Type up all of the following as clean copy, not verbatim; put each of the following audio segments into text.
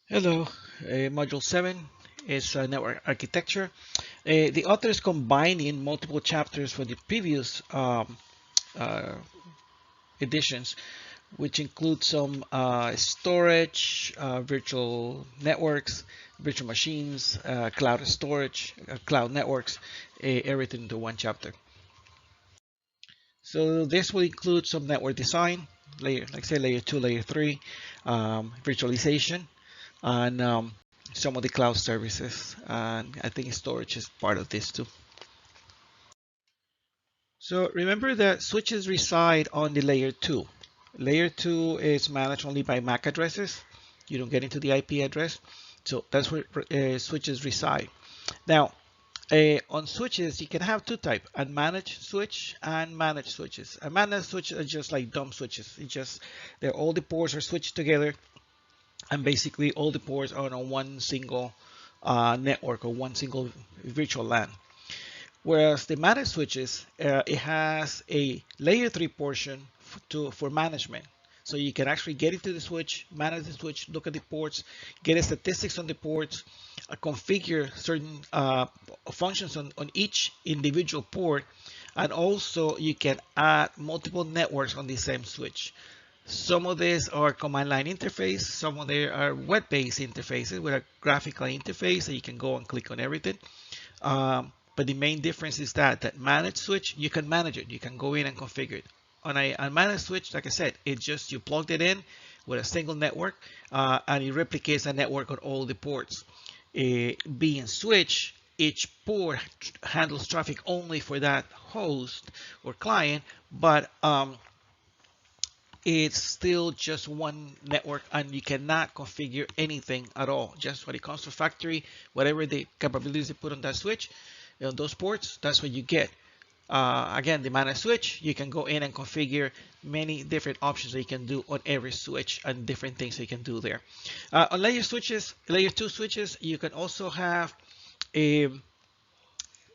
Hello, Module 7 is network architecture. The author is combining multiple chapters for the previous uh, editions, which include some storage, virtual networks, virtual machines, cloud storage, cloud networks, everything into one chapter. So this will include some network design, like say layer 2, layer 3, virtualization, and some of the cloud services. And I think storage is part of this too. So remember that switches reside on the layer 2. Layer 2 is managed only by MAC addresses. You don't get into the IP address. So that's where switches reside. Now, on switches, you can have two types: unmanaged switch and managed switches. A managed switch are just like dumb switches. It's just they're all the ports are switched together, and basically all the ports are on one single network or one single virtual LAN. Whereas the managed switches, it has a layer 3 portion for management. So you can actually get into the switch, manage the switch, look at the ports, get statistics on the ports, configure certain functions on each individual port, and also you can add multiple networks on the same switch. Some of these are command line interface, some of them are web-based interfaces with a graphical interface, so you can go and click on everything. But the main difference is that managed switch, you can manage it. You can go in and configure it. On a managed switch, like I said, it just you plugged it in with a single network, and it replicates a network on all the ports. Being switch, each port handles traffic only for that host or client, but it's still just one network, and you cannot configure anything at all. Just when it comes to factory, whatever the capabilities they put on that switch, those ports, that's what you get. Again, the managed switch, you can go in and configure many different options that you can do on every switch and different things that you can do there. On layer switches, layer 2 switches, you can also have a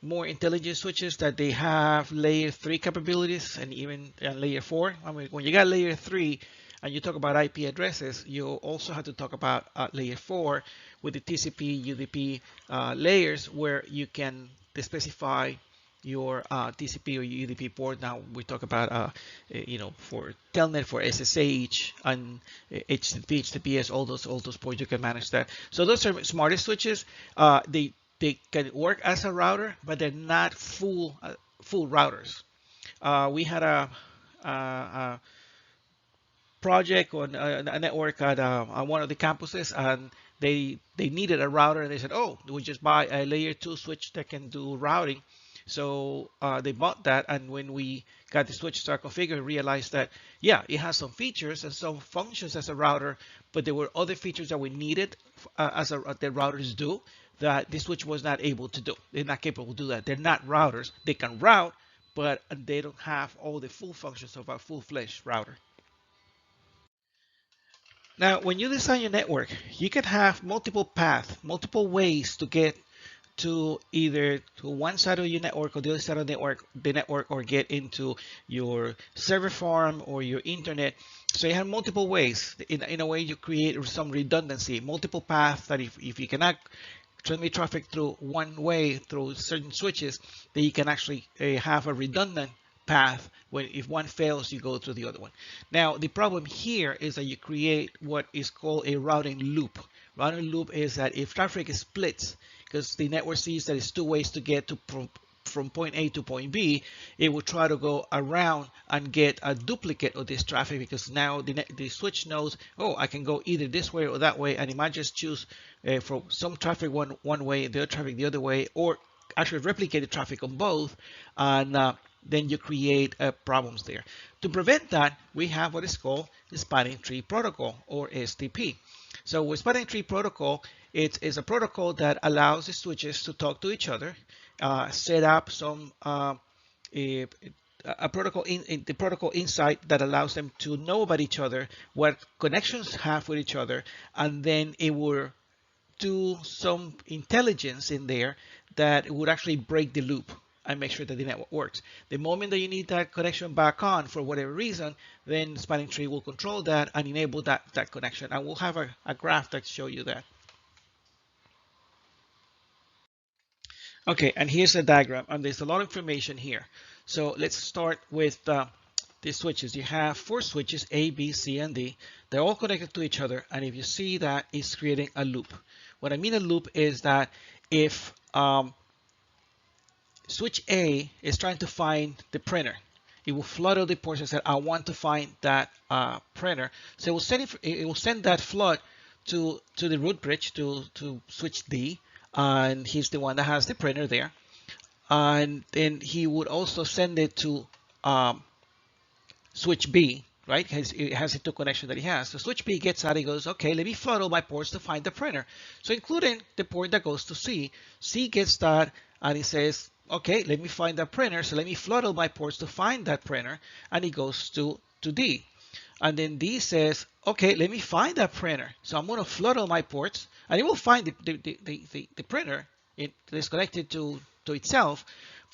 more intelligent switches that they have layer 3 capabilities and even layer 4. I mean, when you got layer 3 and you talk about IP addresses, you also have to talk about layer 4 with the TCP, UDP layers, where you can specify your TCP or UDP port. Now we talk about, for Telnet, for SSH and HTTP, HTTPS, all those ports, you can manage that. So those are smarter switches. They can work as a router, but they're not full routers. We had a project on a network at on one of the campuses, and they needed a router, and they said, "Oh, we just buy a layer 2 switch that can do routing." So they bought that, and when we got the switch start configured, we realized that yeah, it has some features and some functions as a router, but there were other features that we needed the routers do that this switch was not able to do. They're not capable to do that. They're not routers. They can route, but they don't have all the full functions of a full-fledged router. Now, when you design your network, you can have multiple paths, multiple ways to get to either to one side of your network or the other side of the network, or get into your server farm or your internet. So you have multiple ways. In a way, you create some redundancy, multiple paths that if you cannot transmit traffic through one way through certain switches, then you can actually have a redundant path. When if one fails, you go to the other one. Now the problem here is that you create what is called a routing loop. Routing loop is that if traffic is split, because the network sees that it's two ways to get to from point A to point B, it will try to go around and get a duplicate of this traffic, because now the switch knows, oh, I can go either this way or that way, and it might just choose for some traffic one way, the other traffic the other way, or actually replicate the traffic on both, and then you create problems there. To prevent that, we have what is called the spanning tree protocol, or STP. So with spanning tree protocol, it is a protocol that allows the switches to talk to each other, set up some a protocol in the protocol inside that allows them to know about each other, what connections have with each other, and then it will do some intelligence in there that would actually break the loop. and make sure that the network works. The moment that you need that connection back on for whatever reason, then the spanning tree will control that and enable that connection. And we'll have a graph that show you that. Okay, and here's a diagram, and there's a lot of information here. So let's start with the switches. You have 4 switches, A, B, C, and D. They're all connected to each other, and if you see that, it's creating a loop. What I mean a loop is that if switch A is trying to find the printer, it will flood all the ports and say, I want to find that printer. So it will send that flood to the root bridge to switch D, and he's the one that has the printer there. And then he would also send it to switch B, right? It has the 2 connections that he has. So switch B gets out, he goes, okay, let me flood all my ports to find the printer. So including the port that goes to C. C gets that, and he says, okay, let me find that printer. So let me flood all my ports to find that printer. And he goes to D. And then D says, okay, let me find that printer. So I'm going to flood all my ports, and it will find the printer. It is connected to itself.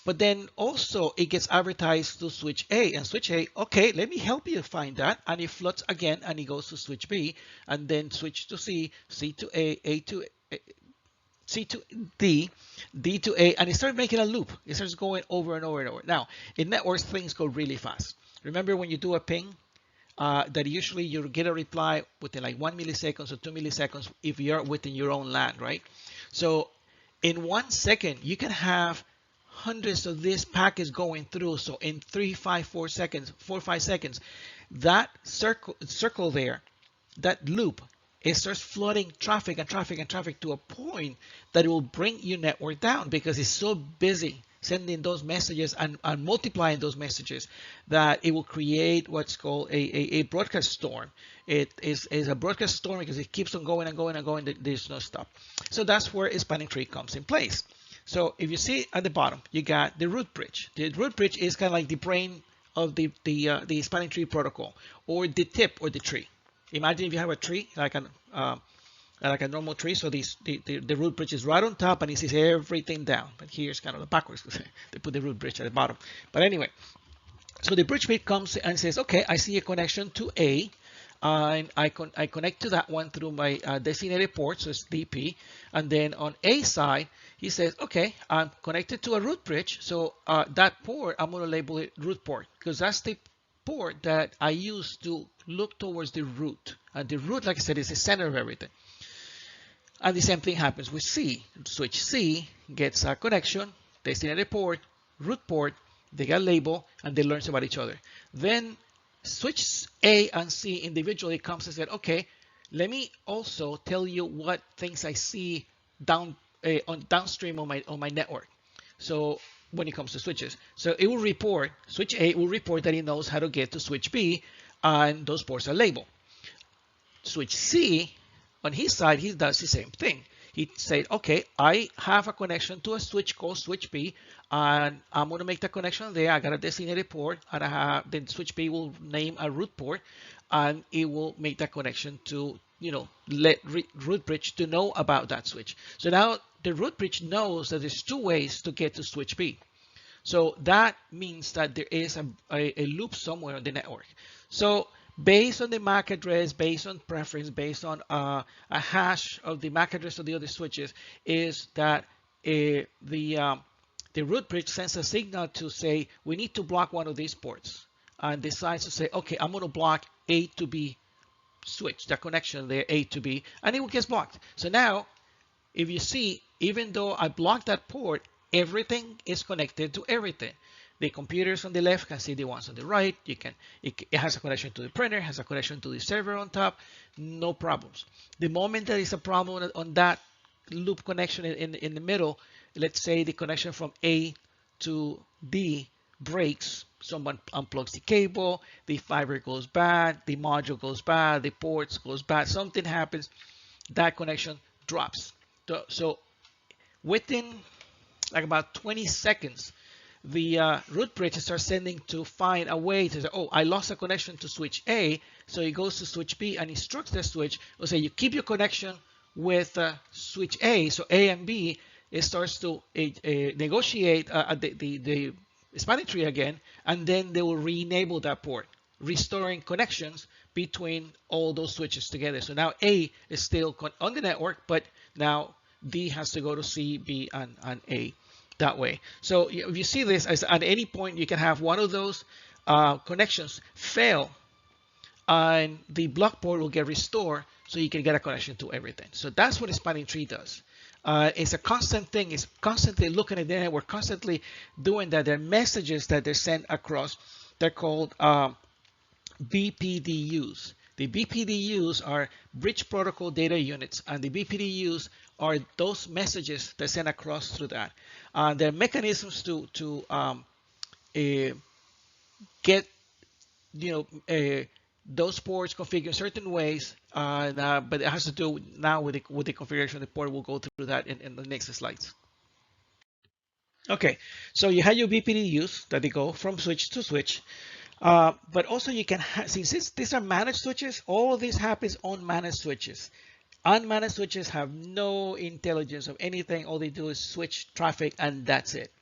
But then also it gets advertised to switch A, and switch A, okay, let me help you find that. And it floods again, and it goes to switch B, and then switch to C, C to A to C to D, D to A, and it starts making a loop. It starts going over and over and over. Now, in networks, things go really fast. Remember when you do a ping, that usually you get a reply within like 1 milliseconds or 2 milliseconds if you're within your own LAN, right? So in 1 second, you can have hundreds of these packets going through. So in 4 or 5 seconds, that circle there, that loop, it starts flooding traffic and traffic and traffic to a point that it will bring your network down because it's so busy sending those messages and multiplying those messages that it will create what's called a broadcast storm. It is a broadcast storm because it keeps on going and going and going. There's no stop. So that's where a spanning tree comes in place. So if you see at the bottom, you got the root bridge. The root bridge is kind of like the brain of the spanning tree protocol, or the tip or the tree. Imagine if you have a tree like a normal tree. So the root bridge is right on top, and it sees everything down. But here's kind of the backwards. They put the root bridge at the bottom. But anyway, so the bridge bit comes and says, okay, I see a connection to A. And I connect to that one through my designated port, so it's DP. And then on A side, he says, okay, I'm connected to a root bridge. So that port, I'm going to label it root port, because that's the port that I use to look towards the root. And the root, like I said, is the center of everything. And the same thing happens with C. Switch C gets a connection, designated port, root port, they get labeled, and they learn about each other. Then switch A and C individually comes and said, okay, let me also tell you what things I see downstream on my network. So when it comes to switches, so it will report, switch A will report that it knows how to get to switch B, and those ports are labeled. Switch C, on his side, he does the same thing. He said, okay, I have a connection to a switch called switch B, and I'm going to make the connection there. I got a designated port, and then switch B will name a root port, and it will make that connection to, let root bridge to know about that switch. So now the root bridge knows that there's 2 ways to get to switch B. So that means that there is a loop somewhere on the network. So based on the MAC address, based on preference, based on a hash of the MAC address of the other switches, is that the root bridge sends a signal to say, we need to block one of these ports, and decides to say, okay, I'm going to block A to B switch, the connection there, A to B, and it will get blocked. So now, if you see, even though I blocked that port, everything is connected to everything. The computers on the left can see the ones on the right. It has a connection to the printer, has a connection to the server on top, no problems. The moment there is a problem on that loop connection in the middle, let's say the connection from A to D breaks, someone unplugs the cable, the fiber goes bad, the module goes bad, the ports goes bad, something happens, that connection drops. So within like about 20 seconds, the root bridge starts sending to find a way to say, oh, I lost a connection to switch A. So he goes to switch B and instructs the switch. We'll say, you keep your connection with switch A. So A and B, it starts to negotiate the spanning tree again, and then they will re-enable that port, restoring connections between all those switches together. So now A is still on the network, but now D has to go to C, B, and A that way. So if you see this, as at any point you can have one of those connections fail, and the block port will get restored, so you can get a connection to everything. So that's what a spanning tree does. It's a constant thing. It's constantly looking at the network, constantly doing that. There are messages that they're sent across. They're called BPDUs. The BPDUs are bridge protocol data units, and the BPDUs are those messages that send across through that. There are mechanisms to get those ports configured in certain ways, but it has to do now with the configuration of the port. We'll go through that in the next slides. Okay, so you have your BPDUs that they go from switch to switch, but also you can since these are managed switches, all of this happens on managed switches. Unmanaged switches have no intelligence of anything. All they do is switch traffic, and that's it.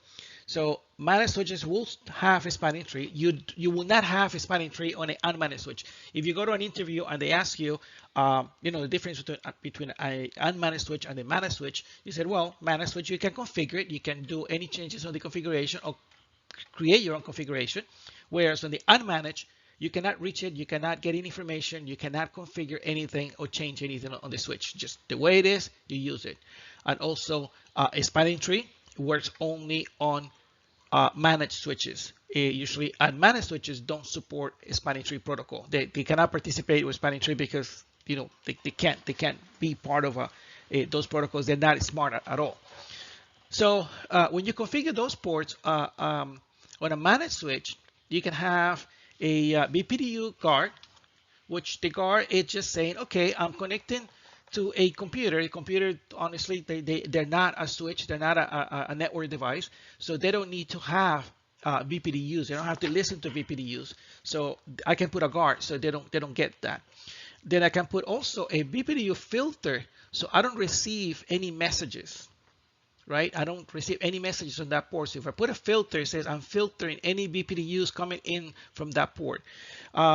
So managed switches will have a spanning tree. You will not have a spanning tree on an unmanaged switch. If you go to an interview and they ask you, the difference between an unmanaged switch and a managed switch, you said, well, managed switch, you can configure it. You can do any changes on the configuration or create your own configuration. Whereas on the unmanaged, you cannot reach it. You cannot get any information. You cannot configure anything or change anything on the switch. Just the way it is, you use it. And also a spanning tree works only on managed switches. Usually unmanaged switches don't support a spanning tree protocol. They cannot participate with spanning tree because they can't be part of those protocols. They're not smart at all. So when you configure those ports on a managed switch, you can have a BPDU guard, which the guard is just saying, okay, I'm connecting to a computer. A computer, honestly, they're not a switch. They're not a network device. So they don't need to have BPDUs. They don't have to listen to BPDUs. So I can put a guard so they don't get that. Then I can put also a BPDU filter so I don't receive any messages. Right? I don't receive any messages on that port. So if I put a filter, it says I'm filtering any BPDUs coming in from that port.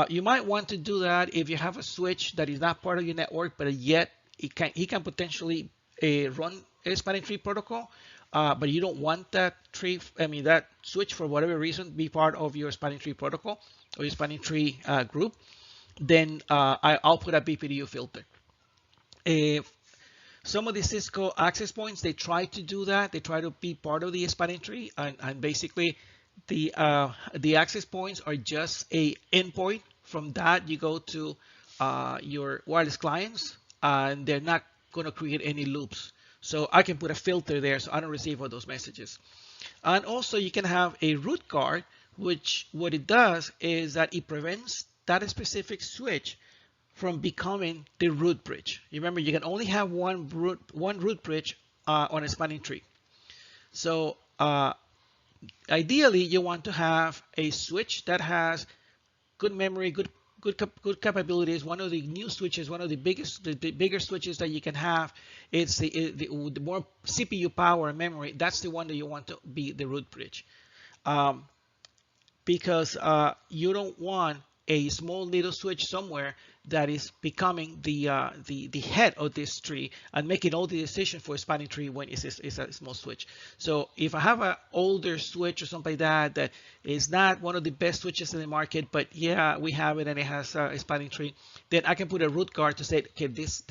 You might want to do that if you have a switch that is not part of your network, but yet he can potentially run a spanning tree protocol, but you don't want that that switch for whatever reason be part of your spanning tree protocol or your spanning tree group. Then I'll put a BPDU filter. Some of the Cisco access points, they try to do that. They try to be part of the spanning tree, and basically the access points are just a endpoint. From that, you go to your wireless clients, and they're not going to create any loops. So I can put a filter there so I don't receive all those messages. And also you can have a root guard, which what it does is that it prevents that specific switch from becoming the root bridge. You remember, you can only have one root bridge on a spanning tree. So ideally, you want to have a switch that has good memory, good capabilities. One of the new switches, one of the bigger switches that you can have, it's the more CPU power and memory. That's the one that you want to be the root bridge, because you don't want a small little switch somewhere that is becoming the head of this tree and making all the decisions for a spanning tree when it's a small switch. So if I have an older switch or something like that is not one of the best switches in the market, but yeah, we have it and it has a spanning tree, then I can put a root guard to say, okay, this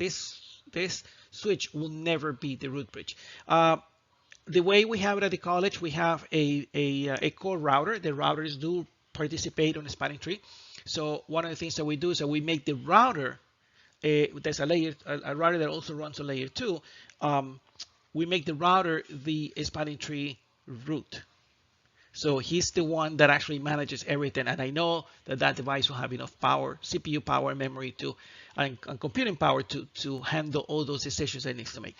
switch will never be the root bridge. The way we have it at the college, we have a core router. The routers do participate on the spanning tree. So one of the things that we do is that we make the router, there's a router that also runs on layer 2. We make the router the spanning tree root. So he's the one that actually manages everything. And I know that device will have enough power, CPU power, memory and computing power to handle all those decisions it needs to make.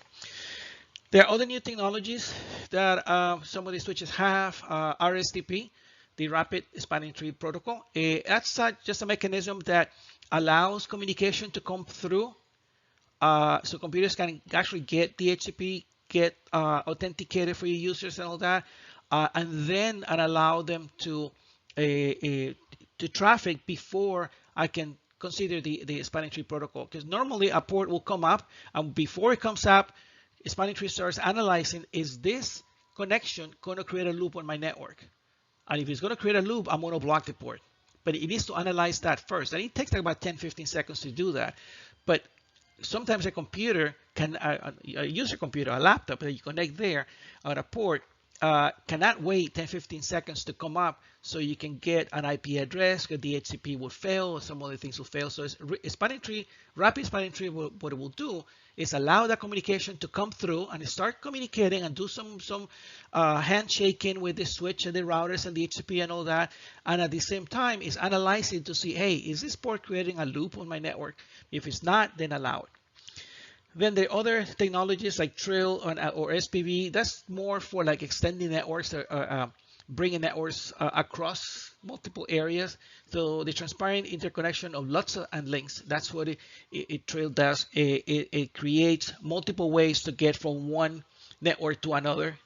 There are other new technologies that some of the switches have. RSTP, the Rapid Spanning Tree Protocol. That's just a mechanism that allows communication to come through. So computers can actually get DHCP get authenticated for your users and all that, and then allow them to traffic before I can consider the spanning tree protocol. Because normally a port will come up, and before it comes up, spanning tree starts analyzing, is this connection going to create a loop on my network? And if it's going to create a loop, I'm going to block the port. But it needs to analyze that first. And it takes like about 10-15 seconds to do that. But sometimes a computer can, a user computer, a laptop that you connect there on a port, cannot wait 10-15 seconds to come up so you can get an IP address, because the DHCP will fail, or some other things will fail. So spanning tree, rapid spanning tree, what it will do is allow that communication to come through and start communicating and do some handshaking with the switch and the routers and the DHCP and all that. And at the same time, it's analyzing to see, hey, is this port creating a loop on my network? If it's not, then allow it. Then the other technologies like Trill or SPV, that's more for like extending networks, bringing networks across multiple areas. So the transparent interconnection of lots and links, that's what Trill does. It creates multiple ways to get from one network to another.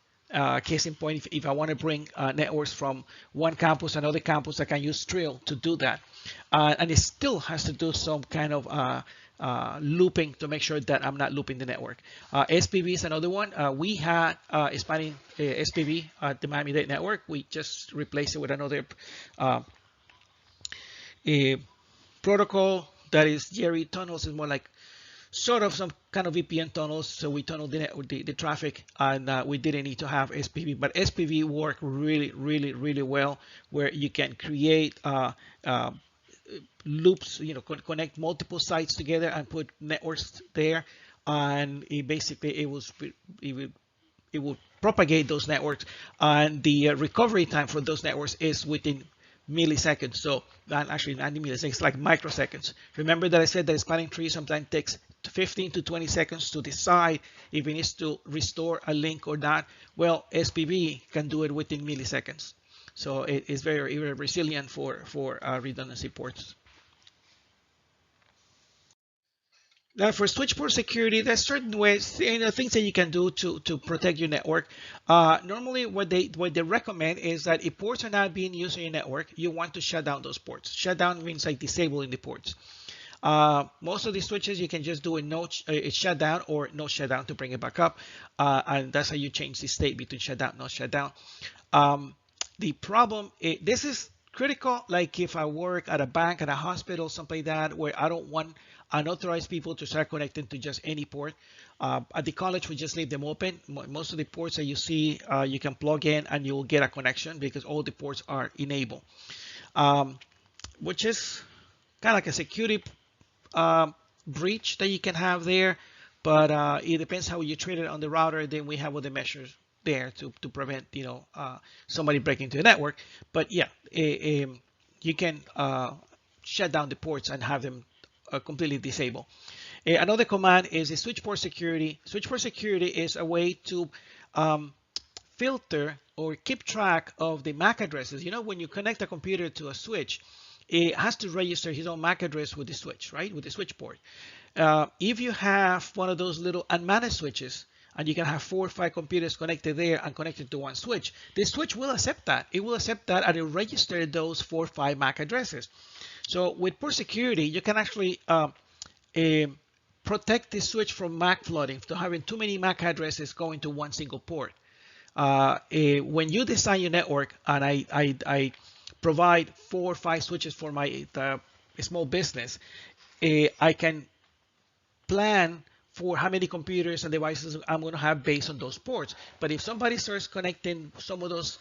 Case in point, if I want to bring networks from one campus to another campus, I can use Trill to do that. And it still has to do some kind of looping to make sure that I'm not looping the network. SPV is another one. We had spanning SPV at the Miami-Dade network. We just replaced it with another protocol that is Jerry tunnels. Is more like sort of some kind of VPN tunnels. So we tunneled the traffic, and we didn't need to have SPV. But SPV worked really well, where you can create loops, connect multiple sites together and put networks there, and it will propagate those networks, and the recovery time for those networks is within milliseconds. So actually not milliseconds, like microseconds. Remember that I said that a spanning tree sometimes takes 15 to 20 seconds to decide if it needs to restore a link or not. Well, SPV can do it within milliseconds. So it is very resilient for redundancy ports. Now for switch port security, there's certain ways, things that you can do to protect your network. Normally, what they recommend is that if ports are not being used on your network, you want to shut down those ports. Shut down means like disabling the ports. Most of these switches, you can just do a shutdown or no shutdown to bring it back up, and that's how you change the state between shutdown, no shutdown. The problem, this is critical, like if I work at a bank, at a hospital, something like that, where I don't want unauthorized people to start connecting to just any port. At the college, we just leave them open. Most of the ports that you see, you can plug in and you'll get a connection because all the ports are enabled, which is kind of like a security breach that you can have there, but it depends how you treat it on the router. Then we have other measures there to prevent somebody breaking into the network. But yeah, you can shut down the ports and have them completely disabled. Another command is a switch port security. Switch port security is a way to filter or keep track of the MAC addresses. When you connect a computer to a switch, it has to register his own MAC address with the switch, right? With the switch port. If you have one of those little unmanaged switches, and you can have 4 or 5 computers connected there and connected to one switch, the switch will accept that. It will accept that and it will register those 4 or 5 MAC addresses. So with port security, you can actually protect the switch from MAC flooding, to having too many MAC addresses going to one single port. When you design your network, and I provide 4 or 5 switches for my small business, I can plan for how many computers and devices I'm going to have based on those ports. But if somebody starts connecting some of those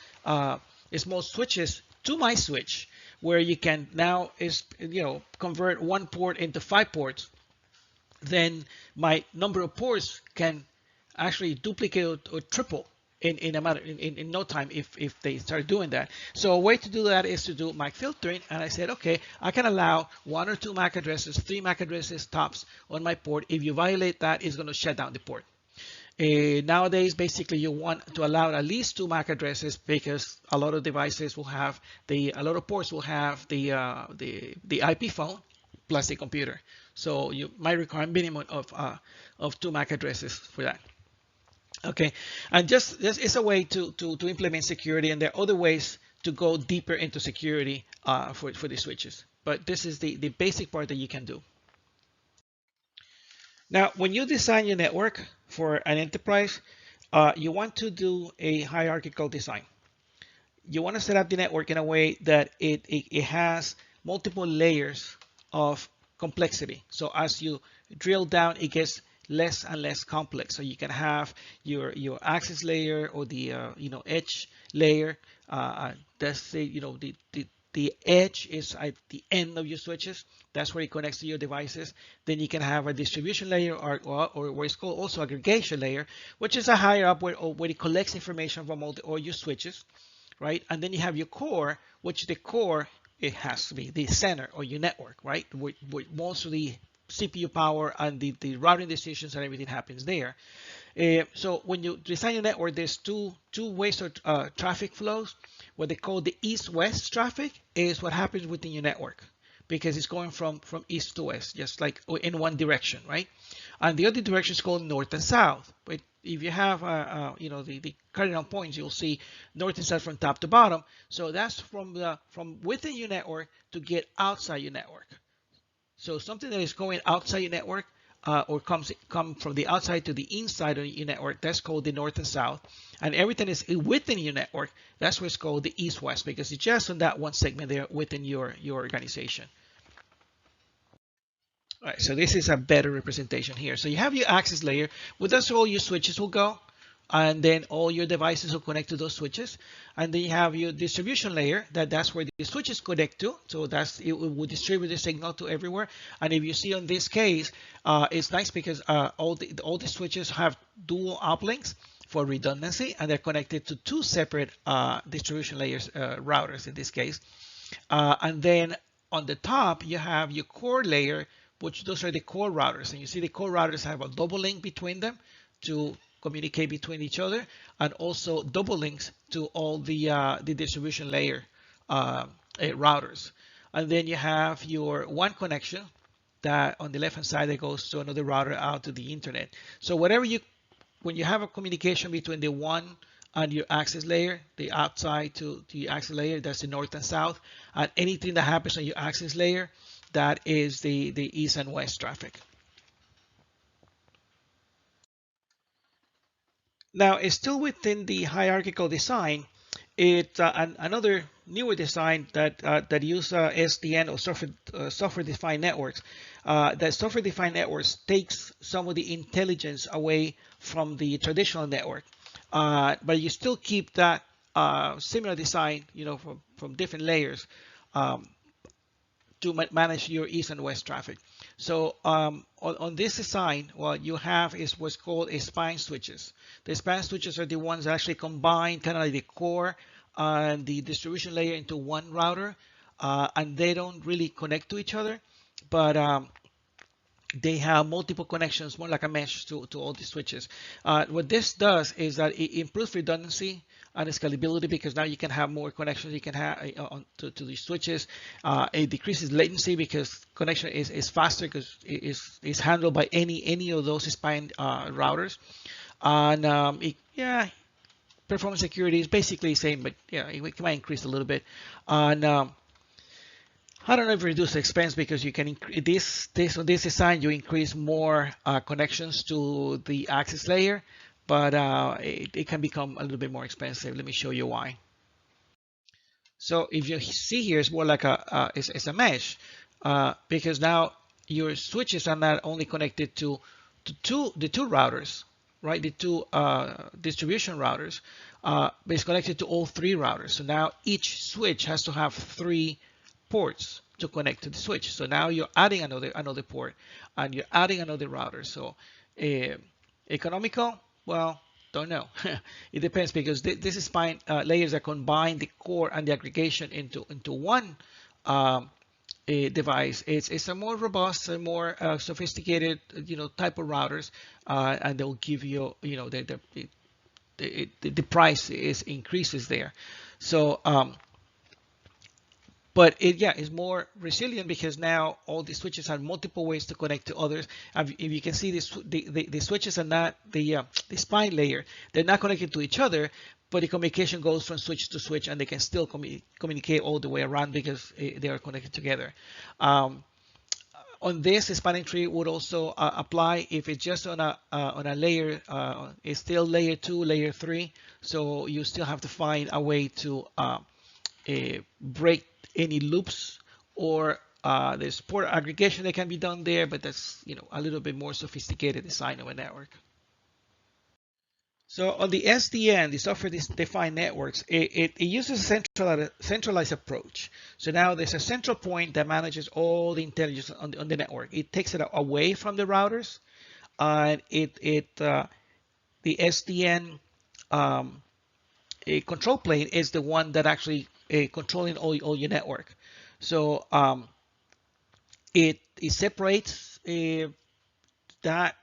small switches to my switch, where you can now convert one port into 5 ports, then my number of ports can actually duplicate or triple in no time if they start doing that. So a way to do that is to do MAC filtering, and I said, okay, I can allow 1 or 2 MAC addresses, 3 MAC addresses tops on my port. If you violate that, it's going to shut down the port. Nowadays, basically, you want to allow at least 2 MAC addresses, because a lot of devices will have a lot of ports will have the IP phone plus the computer. So you might require a minimum of 2 MAC addresses for that. Okay, and just it's a way to implement security, and there are other ways to go deeper into security for the switches. But this is the basic part that you can do. Now, when you design your network for an enterprise, you want to do a hierarchical design. You want to set up the network in a way that it has multiple layers of complexity. So as you drill down, it gets less and less complex. So you can have your access layer or the edge layer. That's the edge is at the end of your switches. That's where it connects to your devices. Then you can have a distribution layer or what is called also aggregation layer, which is a higher up where it collects information from all your switches, right? And then you have your core, which the core, it has to be the center or your network, right? With most of the CPU power and the routing decisions and everything happens there. So when you design a network, there's two ways of traffic flows. What they call the east-west traffic is what happens within your network because it's going from east to west, just like in one direction, right? And the other direction is called north and south. But if you have, the cardinal points, you'll see north and south from top to bottom. So that's from within your network to get outside your network. So something that is going outside your network or come from the outside to the inside of your network, that's called the north and south. And everything is within your network, that's what's called the east-west because it's just on that one segment there within your organization. All right, so this is a better representation here. So you have your access layer, well, that's where all your switches will go. And then all your devices will connect to those switches. And then you have your distribution layer, that's where the switches connect to. So it will distribute the signal to everywhere. And if you see on this case, it's nice because all the switches have dual uplinks for redundancy, and they're connected to two separate distribution layers, routers in this case. And then on the top, you have your core layer, which those are the core routers. And you see the core routers have a double link between them to communicate between each other, and also double links to all the distribution layer routers. And then you have your one connection that on the left hand side that goes to another router out to the internet. So when you have a communication between the one and your access layer, the outside to your access layer, that's the north and south, and anything that happens on your access layer, that is the east and west traffic. Now, it's still within the hierarchical design. It's another newer design that use SDN or software-defined networks. That software-defined networks takes some of the intelligence away from the traditional network, but you still keep that similar design, from different layers. To manage your east and west traffic. So on this design, what you have is what's called a span switches. The span switches are the ones that actually combine kind of like the core and the distribution layer into one router, and they don't really connect to each other, but they have multiple connections, more like a mesh to all the switches. What this does is that it improves redundancy and scalability because now you can have more connections you can have to the switches. It decreases latency because connection is faster because it's handled by any of those span routers. And performance security is basically the same, but it might increase a little bit. And I don't know if it reduce expense because you can increase on this design, you increase more connections to the access layer, but it can become a little bit more expensive. Let me show you why. So if you see here, it's more like it's a mesh because now your switches are not only connected to the two routers, right? The two distribution routers, but it's connected to all three routers. So now each switch has to have three ports to connect to the switch. So now you're adding another port, and you're adding another router. So economical, well, don't know. It depends because this is fine layers that combine the core and the aggregation into one device. It's a more robust and more sophisticated type of routers, and they'll give you the price increases there. So But yeah, it's more resilient because now all the switches have multiple ways to connect to others. If you can see, the switches are not the spine layer. They're not connected to each other, but the communication goes from switch to switch, and they can still communicate all the way around because they are connected together. Um, on this, the spanning tree would also apply if it's just on a layer. It's still layer 2, layer 3, so you still have to find a way to break any loops, or there's port aggregation that can be done there, but that's a little bit more sophisticated design of a network. So on the SDN, the software-defined networks, it uses a centralized approach. So now there's a central point that manages all the intelligence on the network. It takes it away from the routers, and the SDN a control plane is the one that actually controlling all your network. So it separates that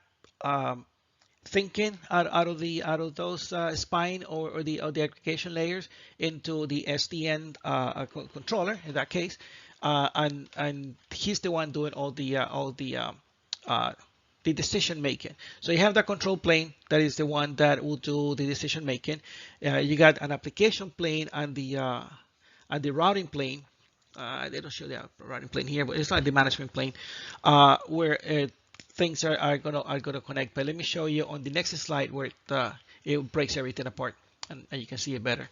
thinking out of those spine or the aggregation layers into the SDN controller in that case, and he's the one doing uh, the decision making. So you have the control plane that is the one that will do the decision making. You got an application plane and the routing plane. They don't show the routing plane here, but it's like the management plane, where things are gonna connect. But let me show you on the next slide where it breaks everything apart, and you can see it better.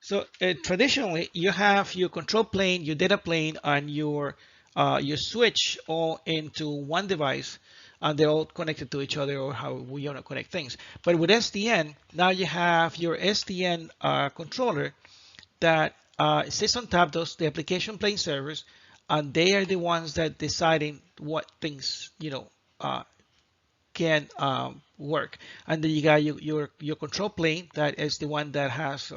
So traditionally, you have your control plane, your data plane, and your switch all into one device, and they're all connected to each other, or how we want to connect things. But with SDN, now you have your SDN controller that sits on top of the application plane servers, and they are the ones that deciding what things can work. And then you got your control plane that is the one that has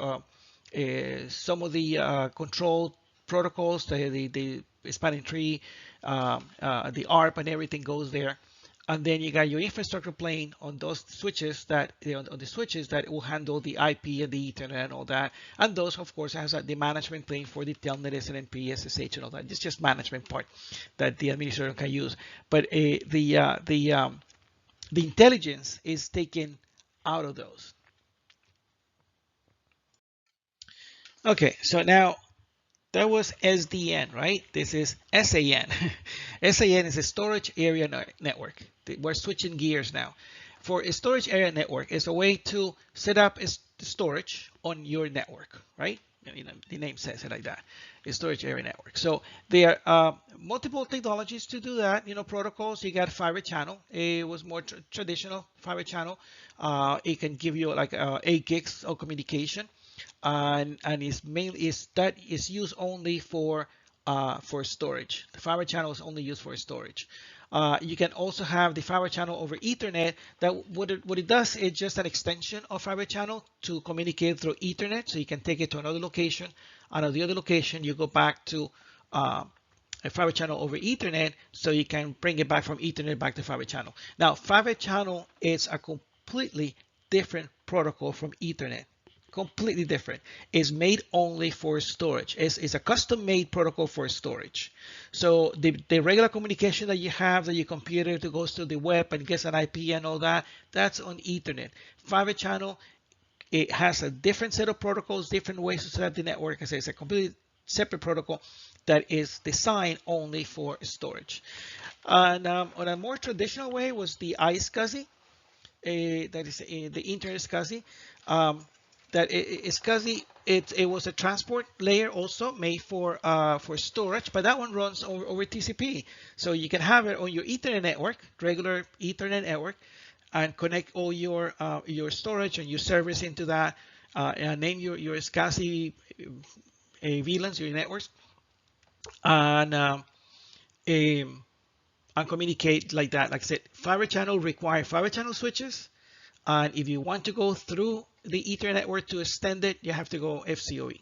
some of the control protocols, the spanning tree, the ARP, and everything goes there. And then you got your infrastructure plane on those switches that on the switches that will handle the IP and the Ethernet and all that. And those, of course, has the management plane for the telnet, SNMP, SSH, and all that. It's just management part that the administrator can use. But the intelligence is taken out of those. Okay, so now that was SDN, right? This is SAN. SAN is a storage area network. We're switching gears now. For a storage area network, it's a way to set up storage on your network, right? The name says it like that. A storage area network. So there are multiple technologies to do that. Protocols. You got fiber channel. It was more traditional fiber channel. It can give you like 8 gigs of communication, and that is used only for storage. The fiber channel is only used for storage. You can also have the fiber channel over Ethernet. That what it does is just an extension of fiber channel to communicate through Ethernet. So you can take it to another location, and at the other location you go back to a fiber channel over Ethernet, so you can bring it back from Ethernet back to fiber channel. Now, fiber channel is a completely different protocol from Ethernet. Completely different. It's made only for storage. It's a custom-made protocol for storage. So the regular communication that you have, that your computer that goes to the web and gets an IP and all that, that's on Ethernet. Fiber channel, it has a different set of protocols, different ways to set up the network. As I say, it's a completely separate protocol that is designed only for storage. And on a more traditional way was the iSCSI, that is the Internet SCSI. That SCSI, it was a transport layer also made for storage, but that one runs over TCP. So you can have it on your Ethernet network, regular Ethernet network, and connect all your storage and your servers into that, and name your SCSI VLANs, your networks, and communicate like that. Like I said, fiber channel require fiber channel switches. And if you want to go through the Ethernet network to extend it, you have to go FCOE.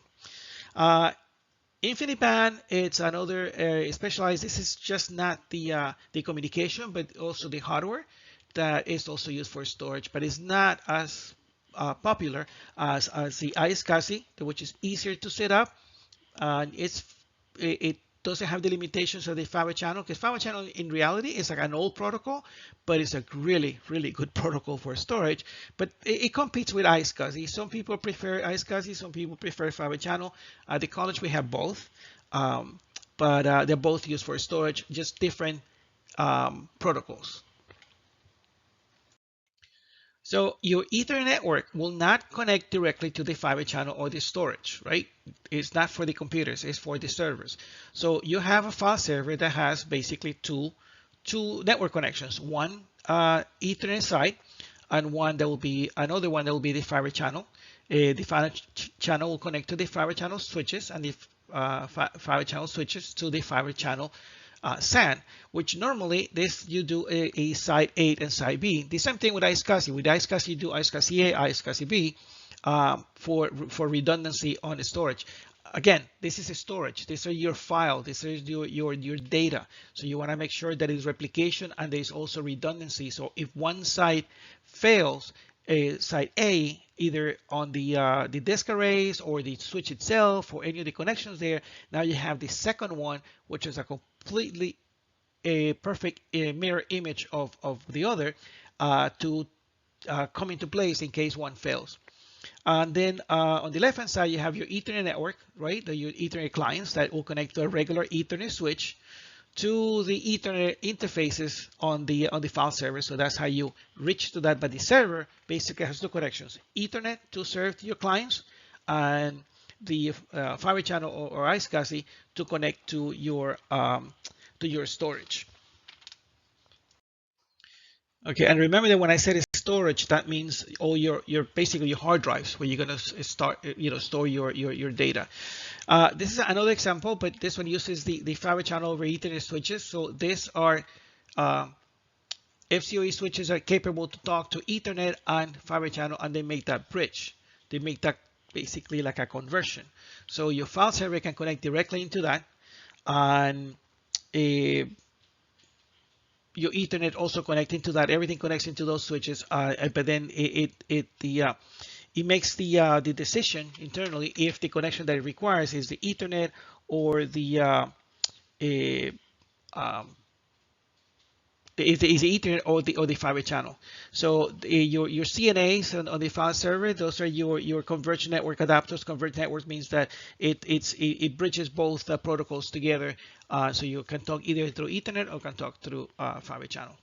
InfiniBand, it's another specialized. This is just not the communication, but also the hardware that is also used for storage, but it's not as popular as the iSCSI, which is easier to set up, and it doesn't have the limitations of the fiber channel, because fiber channel in reality is like an old protocol, but it's a really, really good protocol for storage. But it competes with iSCSI. Some people prefer iSCSI, some people prefer fiber channel. At the college, we have both, but they're both used for storage, just different protocols. So your Ethernet network will not connect directly to the fiber channel or the storage, right? It's not for the computers, it's for the servers. So you have a file server that has basically two network connections, one Ethernet side and one that will be another one that will be the fiber channel. The fiber channel will connect to the fiber channel switches, and the fiber channel switches to the fiber channel SAN, which normally this you do a side 8 and side B. The same thing with iSCSI. With iSCSI, you do iSCSI A, iSCSI B for redundancy on the storage. Again, this is a storage. These are your file. This is your data. So you want to make sure that it's replication and there's also redundancy. So if one side fails, side A, either on the disk arrays or the switch itself or any of the connections there, now you have the second one, which is a completely a perfect mirror image of the other to come into place in case one fails. And then on the left hand side, you have your Ethernet network, right? Your Ethernet clients that will connect to a regular Ethernet switch to the Ethernet interfaces on the file server. So that's how you reach to that. But the server basically has two connections: Ethernet to serve your clients, and the fiber channel or iSCSI to connect to your storage. Okay, and remember that when I said storage, that means all your basically your hard drives where you're gonna start store your data. This is another example, but this one uses the fiber channel over Ethernet switches. So these are FCOE switches are capable to talk to Ethernet and fiber channel, and they make that bridge. They make that basically like a conversion. So your file server can connect directly into that, and your Ethernet also connecting to that. Everything connects into those switches, but then it makes the decision internally if the connection that it requires is the Ethernet or the is the Ethernet or the fiber channel. So your CNAs on the file server, those are your converged network adapters. Converged network means that it bridges both protocols together, so you can talk either through Ethernet or can talk through fiber channel.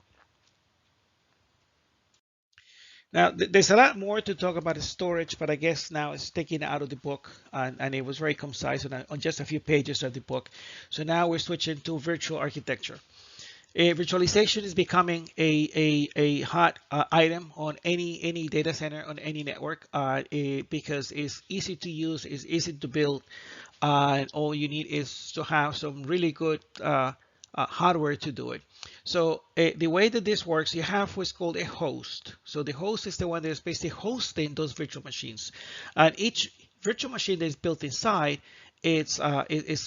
Now, there's a lot more to talk about the storage, but I guess now it's taken out of the book, and it was very concise on just a few pages of the book. So now we're switching to virtual architecture. Virtualization is becoming a hot item on any data center, on any network, because it's easy to use, it's easy to build, and all you need is to have some really good hardware to do it. So the way that this works, you have what's called a host. So the host is the one that's basically hosting those virtual machines, and each virtual machine that is built inside, it's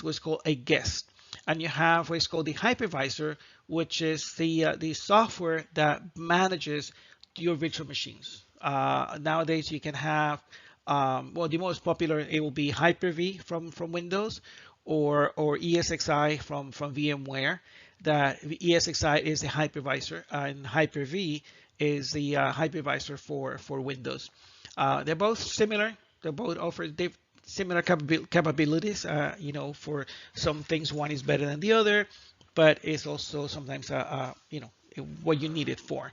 what's called a guest. And you have what's called the hypervisor, which is the software that manages your virtual machines. Nowadays, you can have, well, the most popular, it will be Hyper-V from Windows, or ESXi from VMware. That ESXi is the hypervisor, and Hyper-V is the hypervisor for Windows. They're both similar. They both offer similar capabilities. For some things, one is better than the other, but it's also sometimes what you need it for.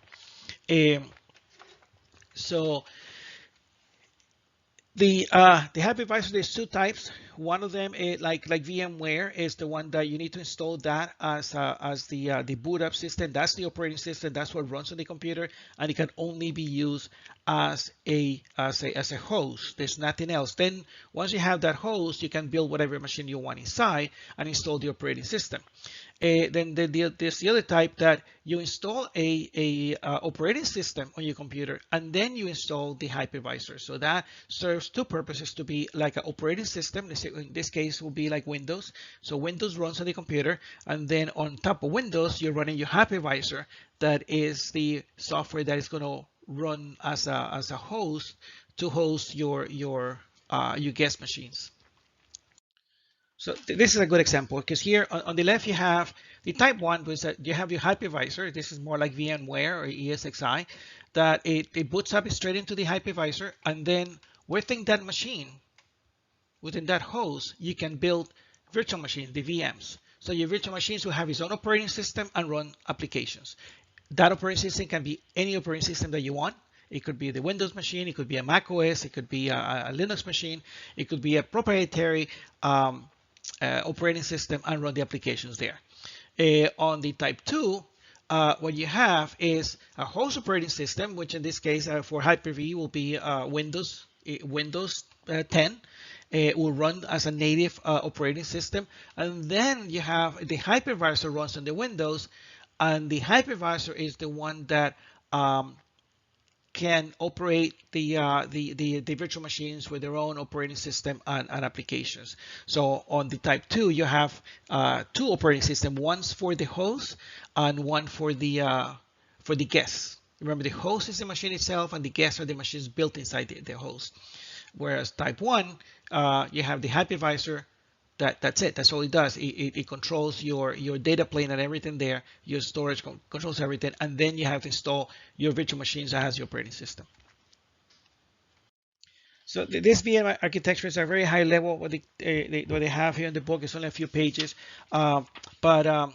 So the hypervisor, there's two types. One of them is like VMware is the one that you need to install that as the boot up system. That's the operating system. That's what runs on the computer, and it can only be used as a host. There's nothing else. Then once you have that host, you can build whatever machine you want inside and install the operating system. Then there's the other type that you install a operating system on your computer, and then you install the hypervisor. So that serves two purposes: to be like an operating system. In this case, will be like Windows. So Windows runs on the computer, and then on top of Windows, you're running your hypervisor. That is the software that is going to run as a host to host your guest machines. So this is a good example because here on the left you have the type 1 was that you have your hypervisor. This is more like VMware or ESXi that it boots up straight into the hypervisor, and then within that machine, within that host, you can build virtual machines, the VMs. So your virtual machines will have its own operating system and run applications. That operating system can be any operating system that you want. It could be the Windows machine, it could be a Mac OS, it could be a Linux machine, it could be a proprietary operating system and run the applications there. On the type 2, what you have is a host operating system, which in this case for Hyper-V will be Windows 10. It will run as a native operating system. And then you have the hypervisor runs on the Windows, and the hypervisor is the one that can operate the virtual machines with their own operating system and applications. So on the type 2, you have two operating systems, one's for the host and one for the guests. Remember, the host is the machine itself and the guests are the machines built inside the host. Whereas type 1, you have the hypervisor. That's it. That's all it does. It controls your data plane and everything there. Your storage controls everything, and then you have to install your virtual machines that has your operating system. So this VM architecture is a very high level. What they have here in the book is only a few pages, but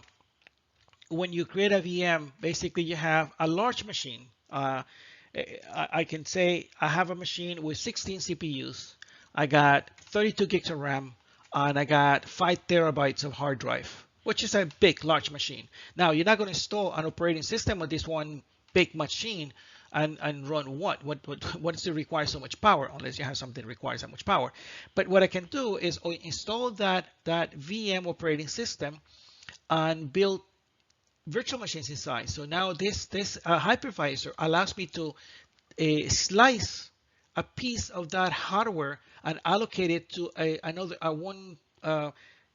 when you create a VM, basically you have a large machine. I can say I have a machine with 16 CPUs. I got 32 gigs of RAM. And I got 5 terabytes of hard drive, which is a big, large machine. Now, you're not going to install an operating system on this one big machine and run what does it require so much power, unless you have something that requires that much power. But what I can do is install that VM operating system and build virtual machines inside. So now this hypervisor allows me to slice a piece of that hardware and allocate it to one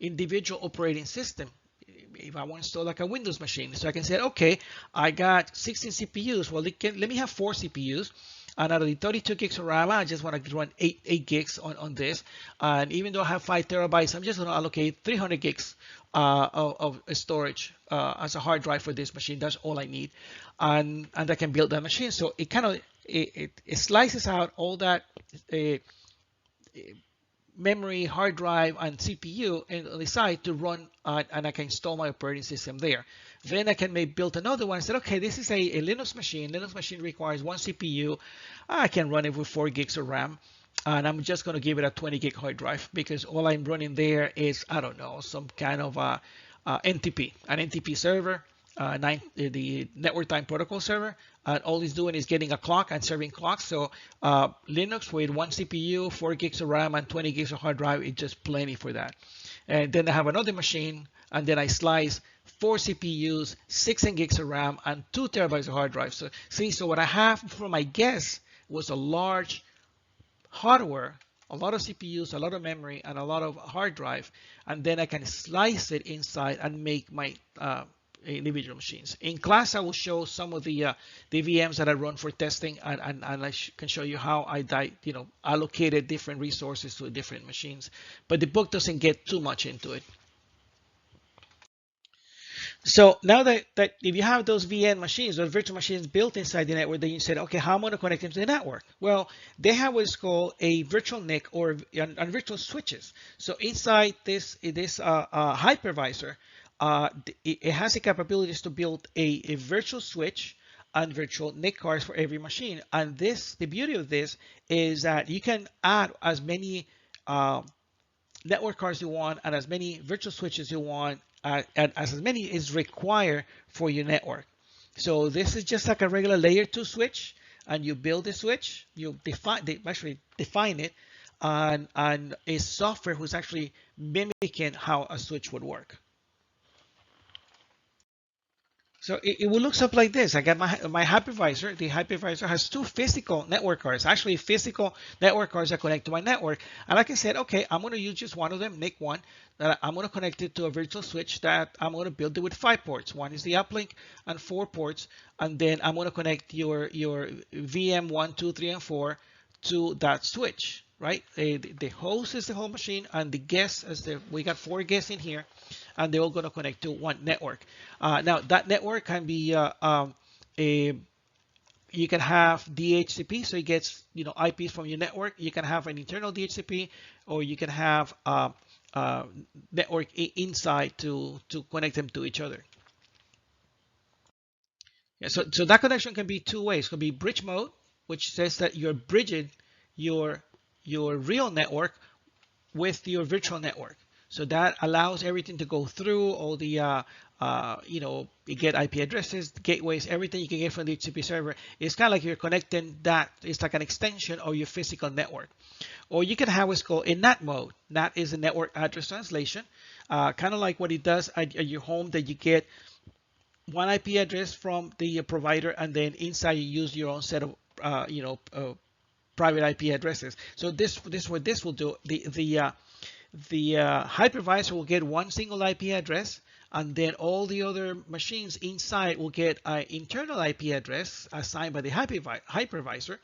individual operating system. If I want to install like a Windows machine, so I can say, okay, I got 16 CPUs. Well, let me have 4 CPUs. And out of the 32 gigs of RAM, I just want to run 8 gigs on this. And even though I have 5 terabytes, I'm just going to allocate 300 gigs of storage as a hard drive for this machine. That's all I need. And I can build that machine. So it kind of it slices out all that memory, hard drive, and CPU on the side to run, and I can install my operating system there. Then I can build another one. I said, okay, this is a Linux machine. Linux machine requires 1 CPU. I can run it with 4 gigs of RAM. And I'm just going to give it a 20 gig hard drive because all I'm running there is, I don't know, some kind of NTP, an NTP server, the network time protocol server. And all it's doing is getting a clock and serving clocks. So Linux with 1 CPU, 4 gigs of RAM, and 20 gigs of hard drive is just plenty for that. And then I have another machine, and then I slice 4 CPUs, 16 gigs of RAM, and 2 terabytes of hard drive. So see, so what I have for my guest was a large hardware, a lot of CPUs, a lot of memory, and a lot of hard drive, and then I can slice it inside and make my individual machines. In class, I will show some of the VMs that I run for testing, and I can show you how I allocated different resources to different machines. But the book doesn't get too much into it. So now that if you have those VM machines, those virtual machines built inside the network, then you said, okay, how am I going to connect them to the network? Well, they have what's called a virtual NIC or virtual switches. So inside this hypervisor, it has the capabilities to build a virtual switch and virtual NIC cards for every machine. And the beauty of this is that you can add as many network cards you want and as many virtual switches you want, and as many is required for your network. So this is just like a regular layer 2 switch, and you build the switch, you actually define it, and a software who's actually mimicking how a switch would work. So it will look something like this. I got my hypervisor. The hypervisor has 2 physical network cards, actually physical network cards that connect to my network. And like I said, okay, I'm going to use just one of them, NIC 1, that I'm going to connect it to a virtual switch that I'm going to build it with 5 ports. One is the uplink and 4 ports. And then I'm going to connect your VM 1, 2, 3, and 4 to that switch, right? The host is the home machine, and the guest is we got 4 guests in here, and they're all going to connect to one network. Now that network can be a you can have DHCP, so it gets IPs from your network. You can have an internal DHCP, or you can have uh, network inside to connect them to each other. Yeah, so that connection can be 2 ways. It can be bridge mode, which says that you're bridging your your real network with your virtual network. So that allows everything to go through all the, you get IP addresses, gateways, everything you can get from the HTTP server. It's kind of like you're connecting that. It's like an extension of your physical network. Or you can have what's called a NAT mode. NAT is a network address translation, kind of like what it does at your home, that you get one IP address from the provider, and then inside you use your own set of, private IP addresses. So this what this will do. The hypervisor will get one single IP address, and then all the other machines inside will get an internal IP address assigned by the hypervisor,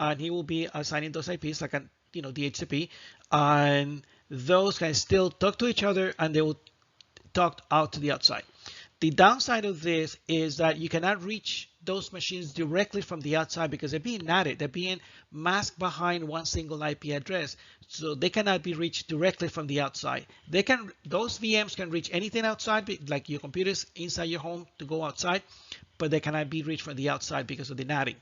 and he will be assigning those IPs like DHCP, and those can still talk to each other, and they will talk out to the outside. The downside of this is that you cannot reach those machines directly from the outside because they're being NATed. They're being masked behind one single IP address, so they cannot be reached directly from the outside. Those VMs can reach anything outside, like your computers inside your home to go outside, but they cannot be reached from the outside because of the NATing.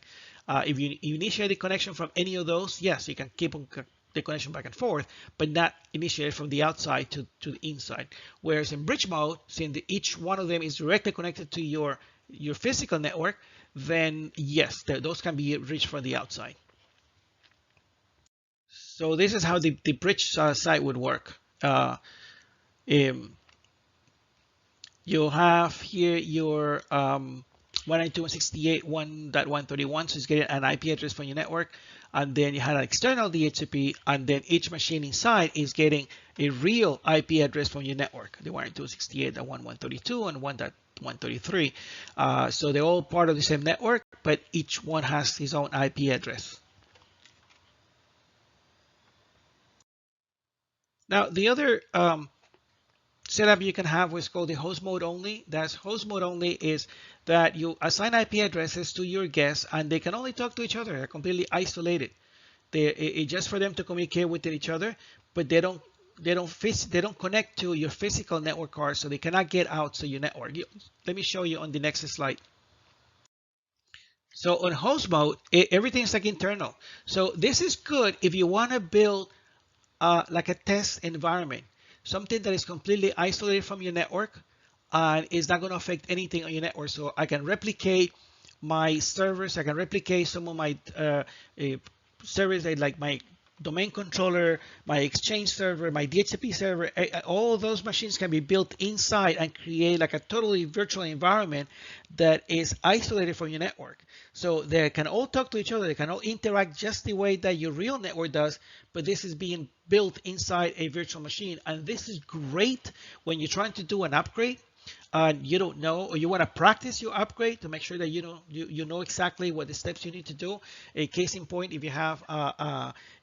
If you initiate a connection from any of those, yes, you can keep on the connection back and forth, but not initiated from the outside to the inside. Whereas in bridge mode, since each one of them is directly connected to your physical network, then yes, those can be reached from the outside. So this is how the bridge side would work. You have here your 192.168.1.131, so it's getting an IP address from your network, and then you have an external DHCP, and then each machine inside is getting a real IP address from your network, the 192.168.1.132 and 1.133. So they're all part of the same network, but each one has his own IP address. Now the other setup you can have what's called the host mode only. That's host mode only is that you assign IP addresses to your guests, and they can only talk to each other. They're completely isolated. It's just for them to communicate with each other, but they don't connect to your physical network card, so they cannot get out to your network. Let me show you on the next slide. So on host mode, everything's like internal. So this is good if you want to build like a test environment, something that is completely isolated from your network and is not going to affect anything on your network. So I can replicate my servers. I can replicate some of my servers, like my domain controller, my Exchange server, my DHCP server. All those machines can be built inside and create like a totally virtual environment that is isolated from your network. So they can all talk to each other. They can all interact just the way that your real network does, but this is being built inside a virtual machine. And this is great when you're trying to do an upgrade and you don't know, or you want to practice your upgrade to make sure that you know exactly what the steps you need to do. A case in point, if you have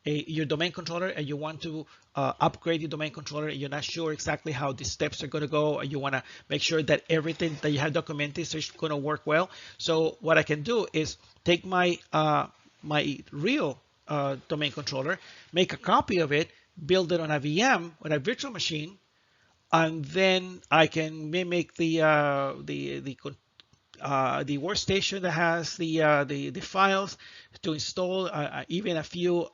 your domain controller and you want to upgrade your domain controller, and you're not sure exactly how the steps are going to go, and you want to make sure that everything that you have documented is going to work well. So what I can do is take my real domain controller, make a copy of it, build it on a VM on a virtual machine, and then I can mimic the workstation that has the files to install, even a few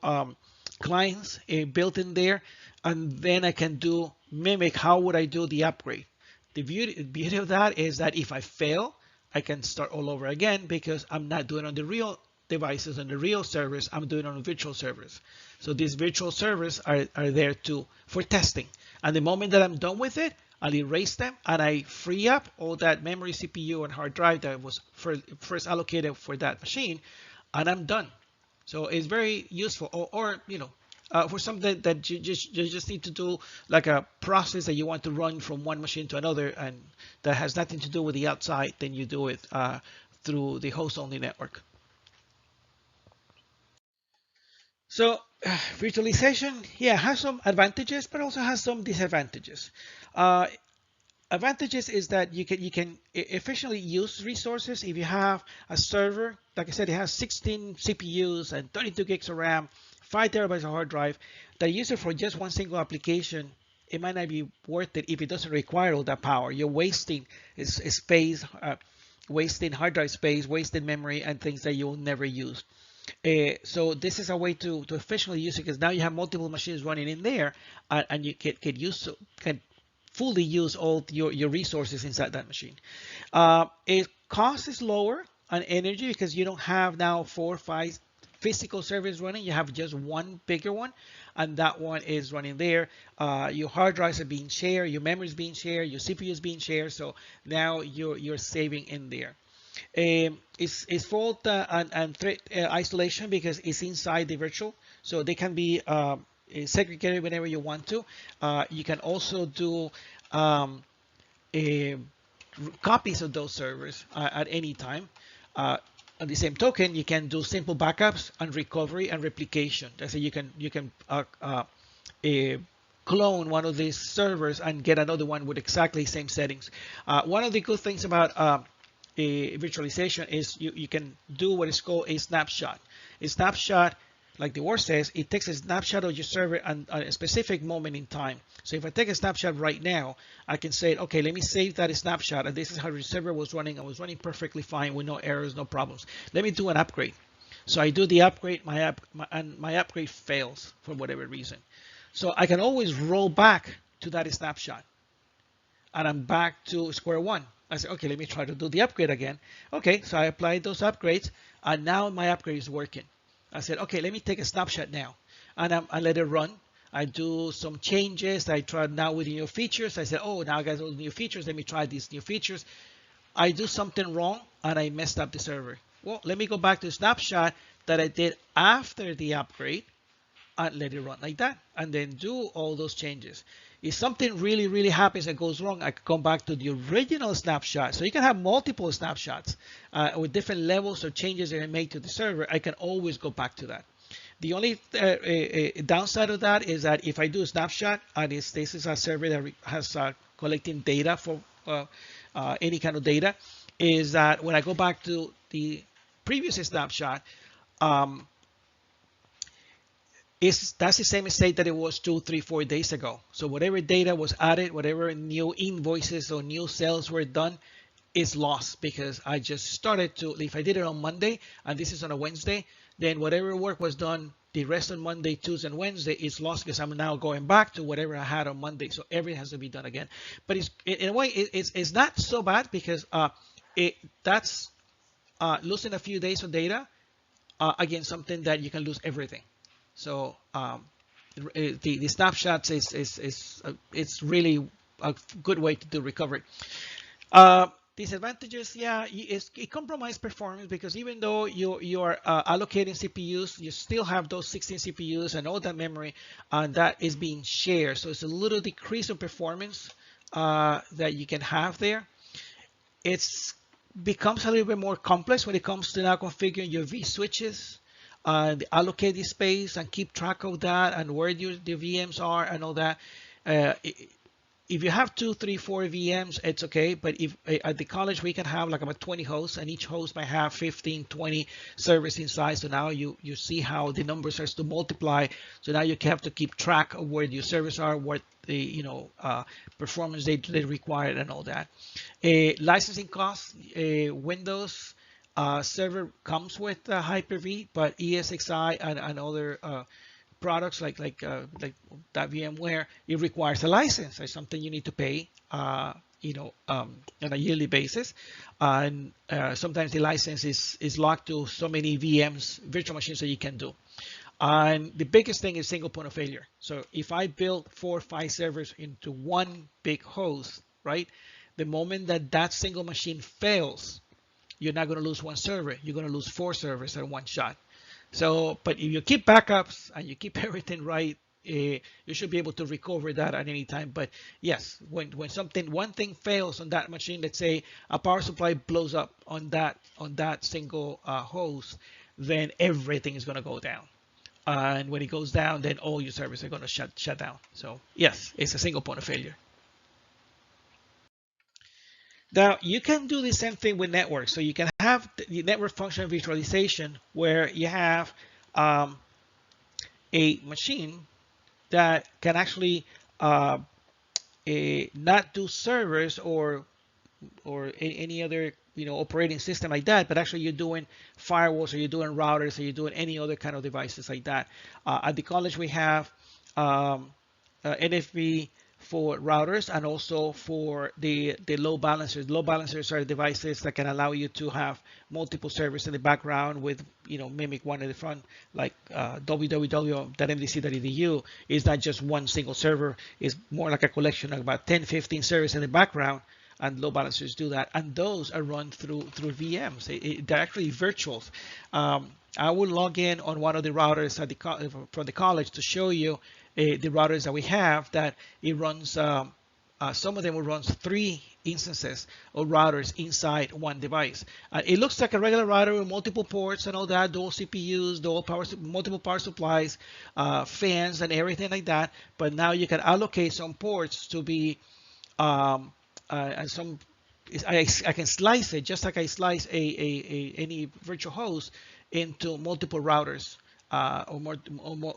clients built in there, and then I can mimic how would I do the upgrade. The beauty of that is that if I fail, I can start all over again because I'm not doing it on the real devices, on the real servers. I'm doing it on virtual servers. So these virtual servers are there for testing. And the moment that I'm done with it, I'll erase them and I free up all that memory, CPU, and hard drive that was first allocated for that machine, and I'm done. So it's very useful. Or for something that you just need to do, like a process that you want to run from one machine to another, and that has nothing to do with the outside, then you do it through the host-only network. So virtualization, yeah, has some advantages, but also has some disadvantages. Uh, Advantages is that you can efficiently use resources. If you have a server, like I said, it has 16 CPUs and 32 gigs of RAM, 5 terabytes of hard drive. That you use it for just one single application, it might not be worth it if it doesn't require all that power. You're wasting space, wasting hard drive space, wasting memory, and things that you'll never use. So this is a way to efficiently use it, because now you have multiple machines running in there, and you can fully use all your resources inside that machine. It cost is lower on energy because you don't have now 4 or 5 physical servers running. You have just one bigger one, and that one is running there. Your hard drives are being shared, your memory is being shared, your CPU is being shared. So now you're saving in there. It's fault and threat isolation because it's inside the virtual, so they can be segregated whenever you want to. You can also do um, a, copies of those servers at any time. On the same token, you can do simple backups and recovery and replication. That's so you can clone one of these servers and get another one with exactly same settings. One of the good things about virtualization is you can do what is called a snapshot. A snapshot, like the word says, it takes a snapshot of your server at a specific moment in time. So if I take a snapshot right now, I can say, okay, let me save that snapshot, and this is how the server was running. I was running perfectly fine with no errors, no problems. Let me do an upgrade. So I do the upgrade, and my upgrade fails for whatever reason. So I can always roll back to that snapshot, and I'm back to square one. I said, okay, let me try to do the upgrade again. Okay, so I applied those upgrades, and now my upgrade is working. I said, okay, let me take a snapshot now, and I let it run. I do some changes. I try now with the new features. I said, oh, now I got all the new features. Let me try these new features. I do something wrong, and I messed up the server. Well, let me go back to the snapshot that I did after the upgrade, and let it run like that, and then do all those changes. If something really happens and goes wrong, I can come back to the original snapshot. So you can have multiple snapshots with different levels of changes that are made to the server. I can always go back to that. The only downside of that is that if I do a snapshot, and this is a server that has collecting data for any kind of data, is that when I go back to the previous snapshot, that's the same state that it was 2, 3, 4 days ago. So whatever data was added, whatever new invoices or new sales were done, is lost, because I just started to, if I did it on Monday and this is on a Wednesday, then whatever work was done the rest on Monday, Tuesday, and Wednesday is lost, because I'm now going back to whatever I had on Monday. So everything has to be done again. But it's, in a way, it's not so bad, because that's losing a few days of data against something that you can lose everything. So the snapshots it's really a good way to do recovery. Disadvantages, yeah, it compromises performance, because even though you are allocating CPUs, you still have those 16 CPUs and all that memory, and that is being shared. So it's a little decrease in performance that you can have there. It's becomes a little bit more complex when it comes to now configuring your vSwitches and allocate the space and keep track of that and where the VMs are and all that. If you have 2, 3, 4 VMs, it's okay. But if at the college we can have like about 20 hosts, and each host might have 15, 20 servers inside. So now you see how the numbers starts to multiply. So now you have to keep track of where your servers are, what the performance they require, and all that. Licensing costs, Windows server comes with Hyper-V, but ESXi and other products like that VMware, it requires a license. It's something you need to pay, on a yearly basis, and sometimes the license is locked to so many VMs, virtual machines, that you can do. And the biggest thing is single point of failure. So if I build 4 or 5 servers into one big host, right, the moment that single machine fails, you're not going to lose one server. You're going to lose 4 servers at one shot. So, but if you keep backups and you keep everything right, you should be able to recover that at any time. But yes, when one thing fails on that machine, let's say a power supply blows up on that single host, then everything is going to go down. and when it goes down, then all your servers are going to shut down. So yes, it's a single point of failure. Now you can do the same thing with networks. So you can have the network function visualization where you have a machine that can actually uh, not do servers or any other operating system like that, but actually you're doing firewalls or you're doing routers or you're doing any other kind of devices like that. At the college we have NFV for routers and also for the load balancers. Load balancers are devices that can allow you to have multiple servers in the background with mimic one in the front, like www.mdc.edu is not just one single server, it's more like a collection of about 10 15 servers in the background, and load balancers do that, and those are run through VMs. They're actually virtual. I will log in on one of the routers at from the college to show you the routers that we have that it runs. Some of them will run 3 instances of routers inside one device. It looks like a regular router with multiple ports and all that, dual CPUs, multiple power supplies, fans, and everything like that. But now you can allocate some ports to be and some I can slice it just like I slice any virtual host into multiple routers or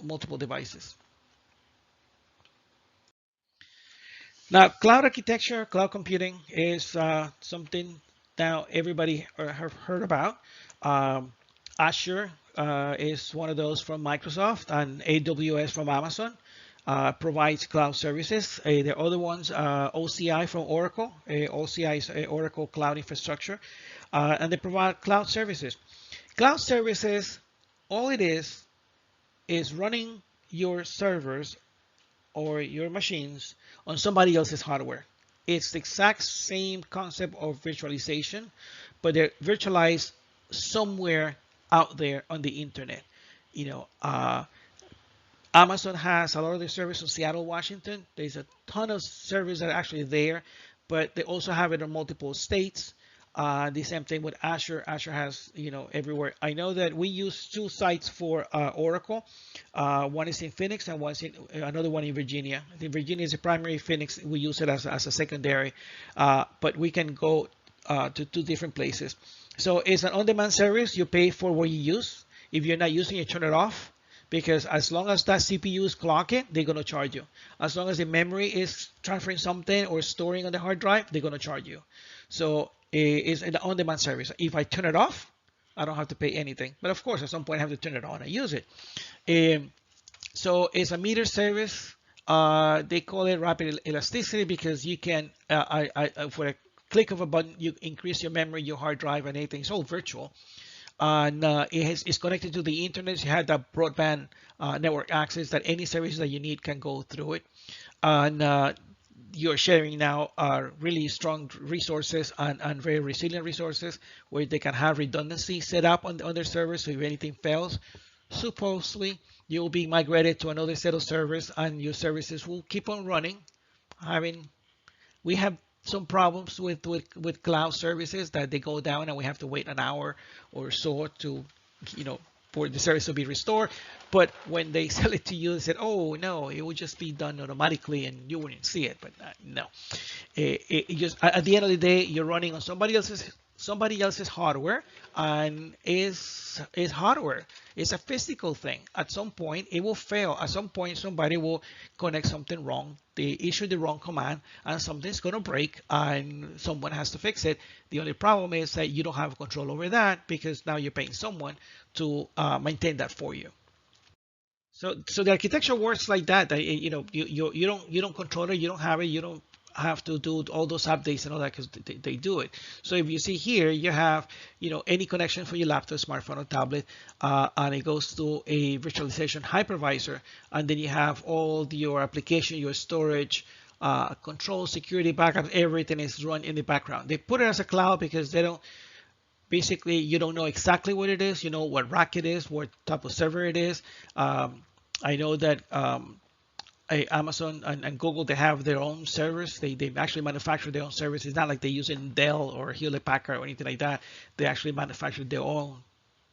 multiple devices. Now, cloud architecture, cloud computing is something now everybody have heard about. Azure is one of those from Microsoft, and AWS from Amazon. Provides cloud services. There are other ones, OCI from Oracle. OCI is Oracle Cloud Infrastructure, and they provide cloud services. Cloud services, all it is running your servers or your machines on somebody else's hardware. It's the exact same concept of virtualization, but they're virtualized somewhere out there on the internet. Amazon has a lot of their servers in Seattle, Washington. There's a ton of servers that are actually there, but they also have it in multiple states. The same thing with Azure. Azure has, everywhere. I know that we use 2 sites for Oracle. One is in Phoenix and another one in Virginia. I think Virginia is the primary. Phoenix, we use it as a secondary, but we can go to 2 different places. So it's an on-demand service. You pay for what you use. If you're not using it, turn it off. Because as long as that CPU is clocking, they're going to charge you. As long as the memory is transferring something or storing on the hard drive, they're going to charge you. So it's an on-demand service. If I turn it off, I don't have to pay anything. But of course, at some point, I have to turn it on and use it. So it's a meter service. They call it rapid elasticity because you can, for a click of a button, you increase your memory, your hard drive, and anything. It's all virtual. And it's connected to the internet. You have that broadband network access that any service that you need can go through it. And you're sharing now really strong resources and very resilient resources where they can have redundancy set up on their servers. So if anything fails, supposedly you'll be migrated to another set of servers and your services will keep on running. We have some problems with cloud services that they go down and we have to wait an hour or so to, for the service to be restored. But when they sell it to you, they said, oh, no, it will just be done automatically and you wouldn't see it. But no, it just at the end of the day, you're running on somebody else's hardware, and is hardware. It's a physical thing. At some point, it will fail. At some point, somebody will connect something wrong. They issue the wrong command, and something's going to break, and someone has to fix it. The only problem is that you don't have control over that because now you're paying someone to maintain that for you. So the architecture works like that. You don't control it. You don't have it. You don't have to do all those updates and all that because they do it. So if you see here, you have any connection for your laptop, smartphone, or tablet, and it goes to a virtualization hypervisor, and then you have all your application, your storage, control, security, backup, everything is run in the background. They put it as a cloud because they don't. Basically, you don't know exactly what it is. You know what rack it is, what type of server it is. I know that Amazon and Google, they have their own servers. They actually manufacture their own servers. It's not like they use in Dell or Hewlett Packard or anything like that. They actually manufacture their own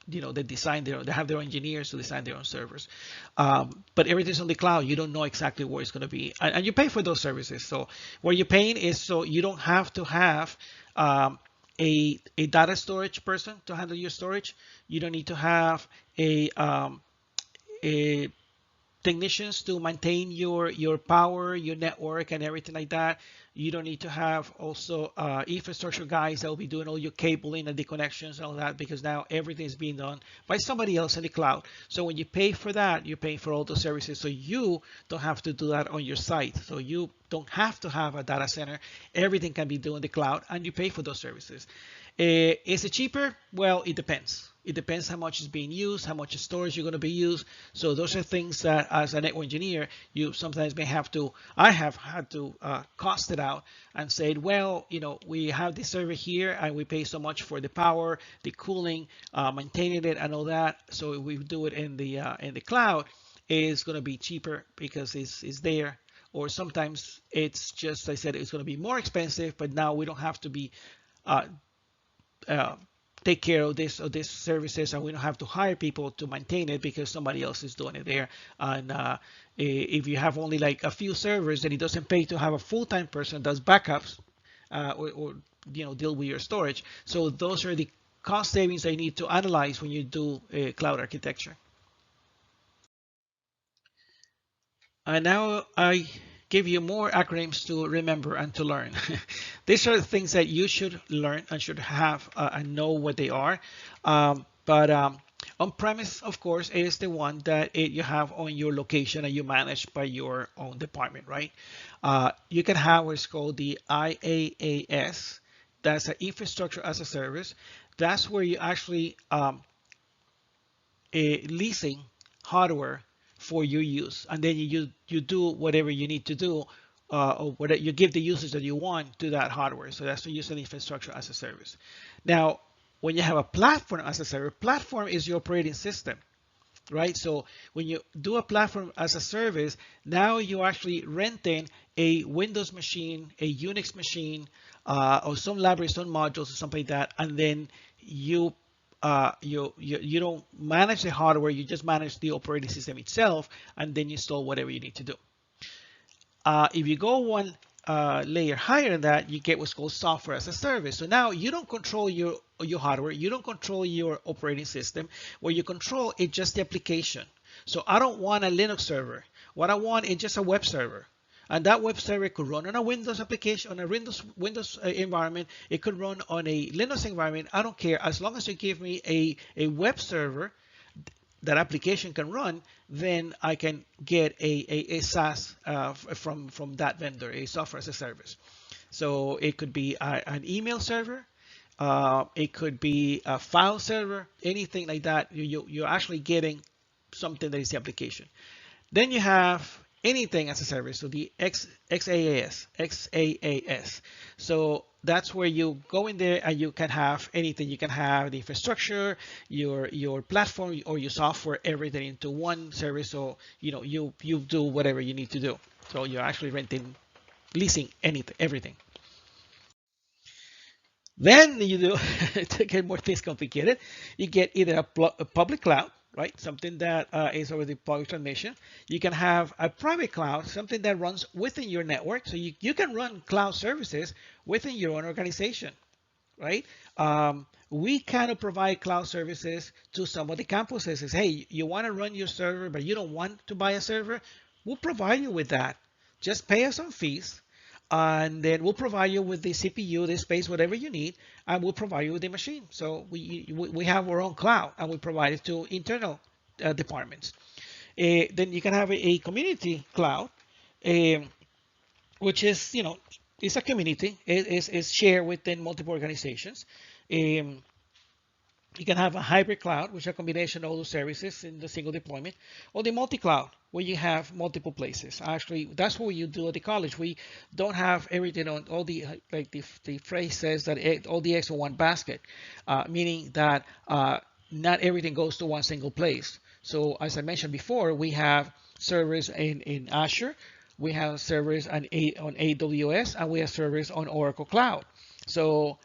they design they have their engineers to design their own servers. But everything's on the cloud. You don't know exactly where it's going to be, and you pay for those services. So what you're paying is so you don't have to have a data storage person to handle your storage. You don't need to have a technicians to maintain your power, your network, and everything like that. You don't need to have also infrastructure guys that will be doing all your cabling and the connections and all that, because now everything is being done by somebody else in the cloud. So when you pay for that, you're paying for all those services. So you don't have to do that on your site. So you don't have to have a data center. Everything can be done in the cloud, and you pay for those services. Is it cheaper? Well, it depends. It depends how much is being used, how much storage you're going to be used. So those are things that, as a network engineer, you sometimes may have to. I have had to cost it out and said, well, we have this server here, and we pay so much for the power, the cooling, maintaining it, and all that. So if we do it in the cloud, it's going to be cheaper because it's there. Or sometimes it's just, I said, it's going to be more expensive, but now we don't have to be take care of this services, and we don't have to hire people to maintain it because somebody else is doing it there. And if you have only like a few servers, then it doesn't pay to have a full-time person that does backups or deal with your storage. So those are the cost savings that you need to analyze when you do cloud architecture. And now I give you more acronyms to remember and to learn. These are the things that you should learn and should have and know what they are. But on-premise, of course, is the one that you have on your location and you manage by your own department, right? You can have what's called the IaaS. That's an infrastructure as a service. That's where you actually leasing hardware for your use, and then you do whatever you need to do, or whatever you give the users that you want to that hardware. So that's the using infrastructure as a service. Now, when you have a platform as a service, platform is your operating system, right? So when you do a platform as a service, now you're actually renting a Windows machine, a Unix machine, or some libraries, some modules, or something like that, and then you don't manage the hardware, you just manage the operating system itself, and then you install whatever you need to do. If you go one layer higher than that, you get what's called software as a service. So now you don't control your hardware, you don't control your operating system. What you control is just the application. So I don't want a Linux server. What I want is just a web server. And that web server could run on a Windows application, on a Windows environment. It could run on a Linux environment. I don't care. As long as you give me a web server that application can run, then I can get a SaaS from that vendor, a software as a service. So it could be an email server. It could be a file server, anything like that. You're actually getting something that is the application. Then you have anything as a service, so the XaaS. So that's where you go in there and you can have anything. You can have the infrastructure, your platform, or your software, everything into one service. So you do whatever you need to do. So you're actually leasing anything, everything. Then you do to get more things complicated. You get either a public cloud, right? Something that is over the public transmission. You can have a private cloud, something that runs within your network. So you can run cloud services within your own organization, right? We kind of provide cloud services to some of the campuses. It's, hey, you want to run your server, but you don't want to buy a server? We'll provide you with that. Just pay us some fees. And then we'll provide you with the CPU, the space, whatever you need, and we'll provide you with the machine. So we have our own cloud, and we provide it to internal departments. Then you can have a community cloud, which is, it's a community. It's shared within multiple organizations. You can have a hybrid cloud, which is a combination of all those services in the single deployment, or the multi-cloud, where you have multiple places. Actually, that's what you do at the college. We don't have everything on all the, like the phrase says, that all the eggs in one basket, meaning that not everything goes to one single place. So as I mentioned before, we have servers in Azure, we have servers on AWS, and we have servers on Oracle Cloud. So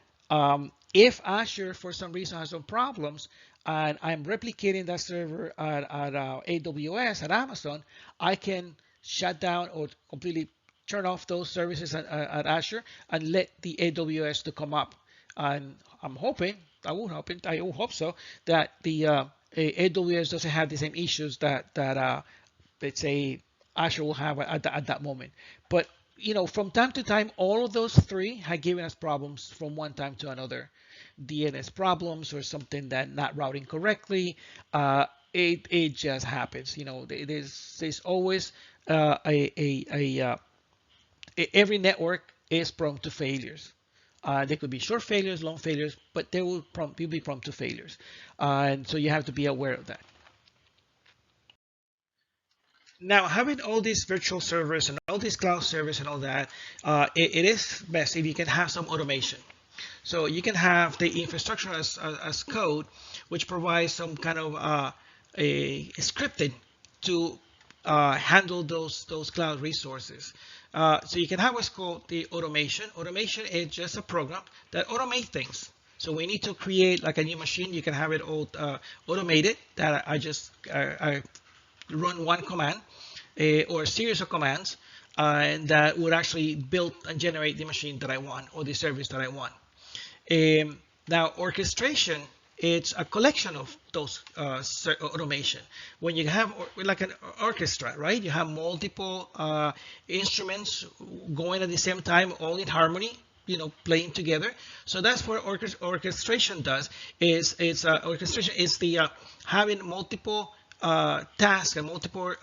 if Azure, for some reason, has some problems, and I'm replicating that server at AWS, at Amazon, I can shut down or completely turn off those services at Azure and let the AWS to come up. And I'm hoping, I will hope so, that the AWS doesn't have the same issues that let's say Azure will have at that moment. But from time to time, all of those three have given us problems from one time to another. DNS problems or something that not routing correctly. It just happens. There's always every network is prone to failures. There could be short failures, long failures, but they will be prone to failures, and so you have to be aware of that. Now, having all these virtual servers and all these cloud servers and all that, it is best if you can have some automation. So you can have the infrastructure as code, which provides some kind of a scripting to handle those cloud resources. So you can have what's called the automation. Automation is just a program that automates things. So we need to create like a new machine. You can have it all automated. That I run one command or a series of commands, and that would actually build and generate the machine that I want or the service that I want. Now, orchestration, it's a collection of those automation. When you have like an orchestra, right? You have multiple instruments going at the same time, all in harmony, playing together. So that's what orchestration does. Orchestration is the having multiple tasks and multiple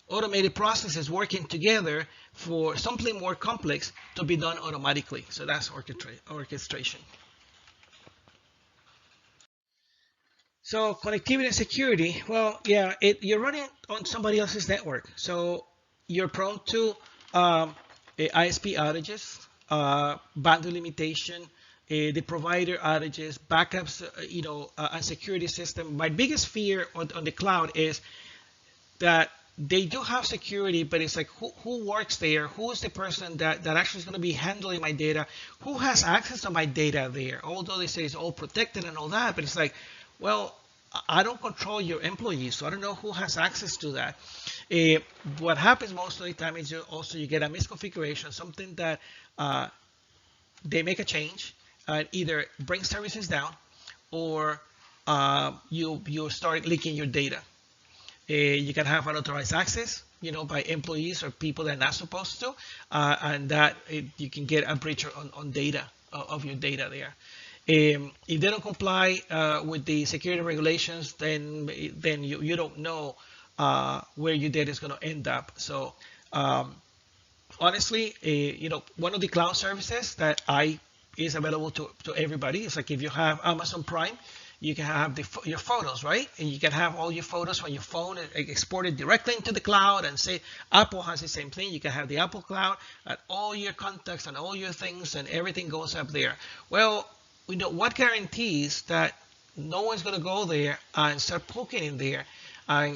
automated processes working together for something more complex to be done automatically. So that's orchestration. So connectivity and security, well, yeah, you're running on somebody else's network. So you're prone to ISP outages, bandwidth limitation, the provider outages, backups, and security system. My biggest fear on the cloud is that they do have security, but it's like who works there? Who is the person that actually is going to be handling my data? Who has access to my data there? Although they say it's all protected and all that, but it's like, well, I don't control your employees, so I don't know who has access to that. What happens most of the time is you get a misconfiguration, something that they make a change, either bring services down, or you start leaking your data. You can have unauthorized access, by employees or people that are not supposed to, and that you can get a breach on data of your data there. If they don't comply with the security regulations, then you don't know where your data is going to end up. So honestly, one of the cloud services that is available to everybody is like if you have Amazon Prime, you can have your photos, right? And you can have all your photos from your phone exported directly into the cloud. And say Apple has the same thing. You can have the Apple Cloud and all your contacts and all your things and everything goes up there. Well, what guarantees that no one's going to go there and start poking in there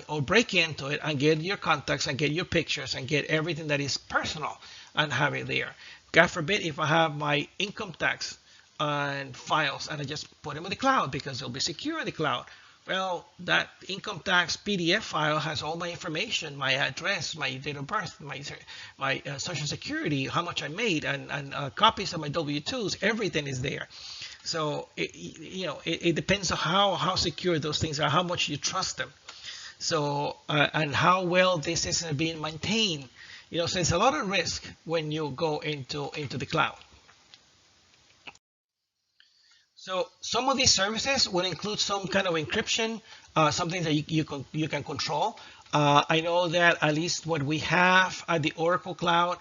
or break into it and get your contacts and get your pictures and get everything that is personal and have it there. God forbid if I have my income tax and files and I just put them in the cloud because they'll be secure in the cloud. Well, that income tax PDF file has all my information, my address, my date of birth, my social security, how much I made, and copies of my W-2s. Everything is there. So it depends on how secure those things are, how much you trust them. So and how well this is being maintained. So it's a lot of risk when you go into the cloud. So some of these services will include some kind of encryption, something that you can control. I know that at least what we have at the Oracle Cloud,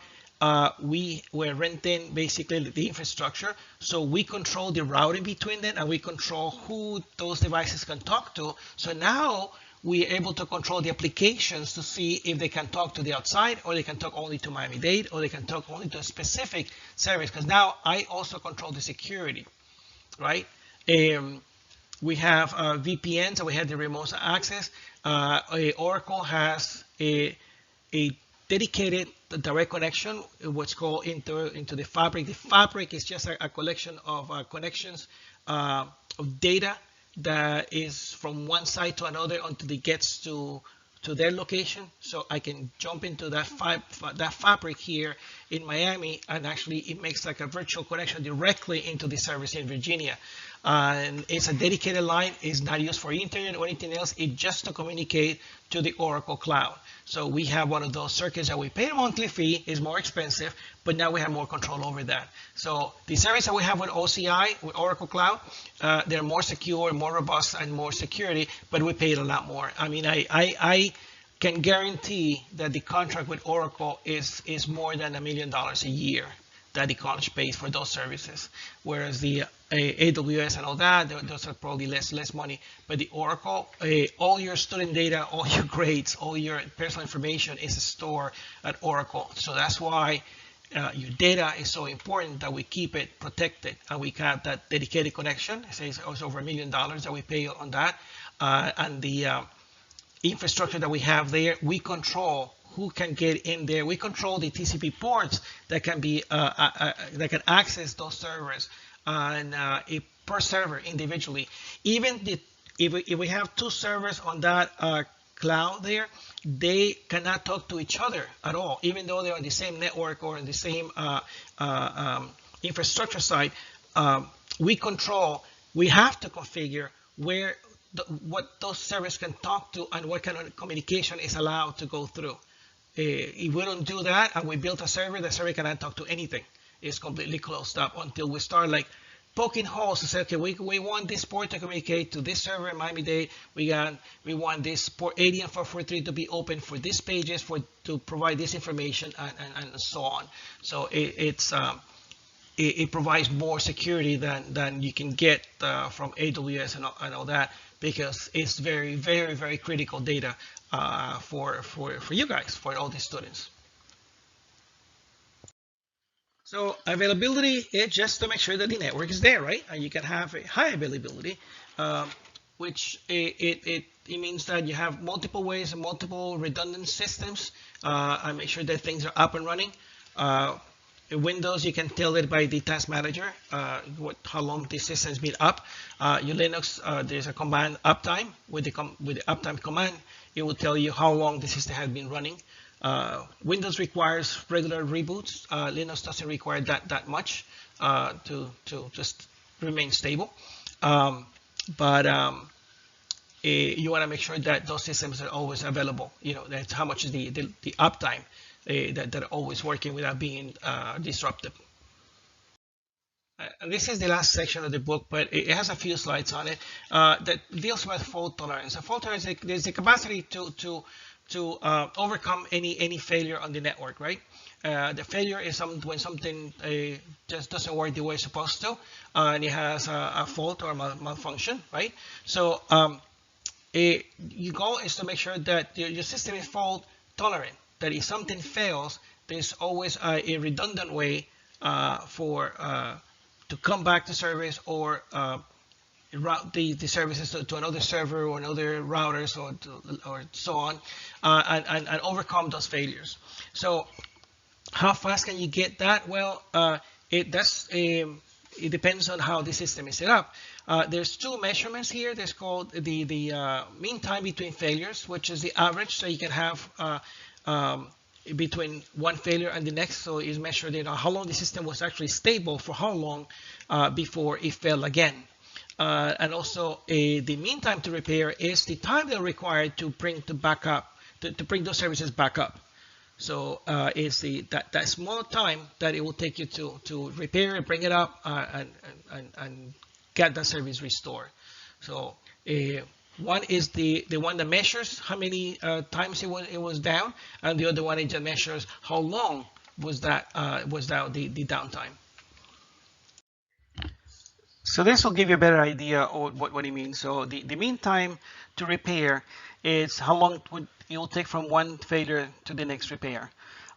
we were renting basically the infrastructure. So we control the routing between them and we control who those devices can talk to. So now we're able to control the applications to see if they can talk to the outside or they can talk only to Miami-Dade or they can talk only to a specific service. Because now I also control the security. Right? We have VPNs, and we have the remote access. Oracle has a dedicated direct connection, what's called into the fabric. The fabric is just a collection of connections of data that is from one side to another until it gets to their location. So I can jump into that fabric here in Miami, and actually it makes like a virtual connection directly into the service in Virginia. And it's a dedicated line. It's not used for internet or anything else. It's just to communicate to the Oracle Cloud. So we have one of those circuits that we pay a monthly fee. Is more expensive, but now we have more control over that. So the service that we have with OCI, with Oracle Cloud, they're more secure, more robust, and more security, but we paid a lot more. I mean, I can guarantee that the contract with Oracle is more than $1 million a year that the college pays for those services, whereas the AWS and all that, those are probably less money. But the Oracle, all your student data, all your grades, all your personal information is stored at Oracle. So that's why your data is so important that we keep it protected, and we have that dedicated connection. It says it's over $1 million that we pay on that, and the infrastructure that we have there, we control who can get in there. We control the TCP ports that can be that can access those servers, and per server individually. Even if we have two servers on that cloud there, they cannot talk to each other at all, even though they're on the same network or on the same infrastructure side. We have to configure where what those servers can talk to and what kind of communication is allowed to go through. If we don't do that and we build a server, the server cannot talk to anything. It's completely closed up until we start like poking holes to say, okay, we want this port to communicate to this server in Miami-Dade. We want this port 80 and 443 to be open for these pages to provide this information and so on. So it provides more security than you can get from AWS and all that, because it's very, very, very critical data for you guys, for all these students. So availability is just to make sure that the network is there, right? And you can have a high availability, which it means that you have multiple ways and multiple redundant systems, and make sure that things are up and running. In Windows, you can tell it by the task manager, how long the system's been up. Your Linux, there's a command uptime. With the uptime command, it will tell you how long the system has been running. Windows requires regular reboots. Linux doesn't require that much to just remain stable. But you want to make sure that those systems are always available. You know, that's how much is the uptime that are always working without being disrupted. This is the last section of the book, but it has a few slides on it that deals with fault tolerance. Fault tolerance is the capacity to overcome any failure on the network, right? The failure is when something just doesn't work the way it's supposed to, and it has a fault or a malfunction, right? So your goal is to make sure that your system is fault tolerant, that if something fails, there's always a redundant way to come back to service or route the services to another server or another routers or so on, and overcome those failures. So how fast can you get that? Well, it depends on how the system is set up. There's two measurements here. There's called the mean time between failures, which is the average. So you can have between one failure and the next. So it's measured, how long the system was actually stable for how long before it fell again. And also the mean time to repair is the time they're required to bring to bring those services back up. So it's that small time that it will take you to repair it, bring it up, and get that service restored. So one is the one that measures how many times it was down, and the other one it just measures how long was the downtime. So this will give you a better idea of what it means. So the mean time to repair is how long it will take from one failure to the next repair,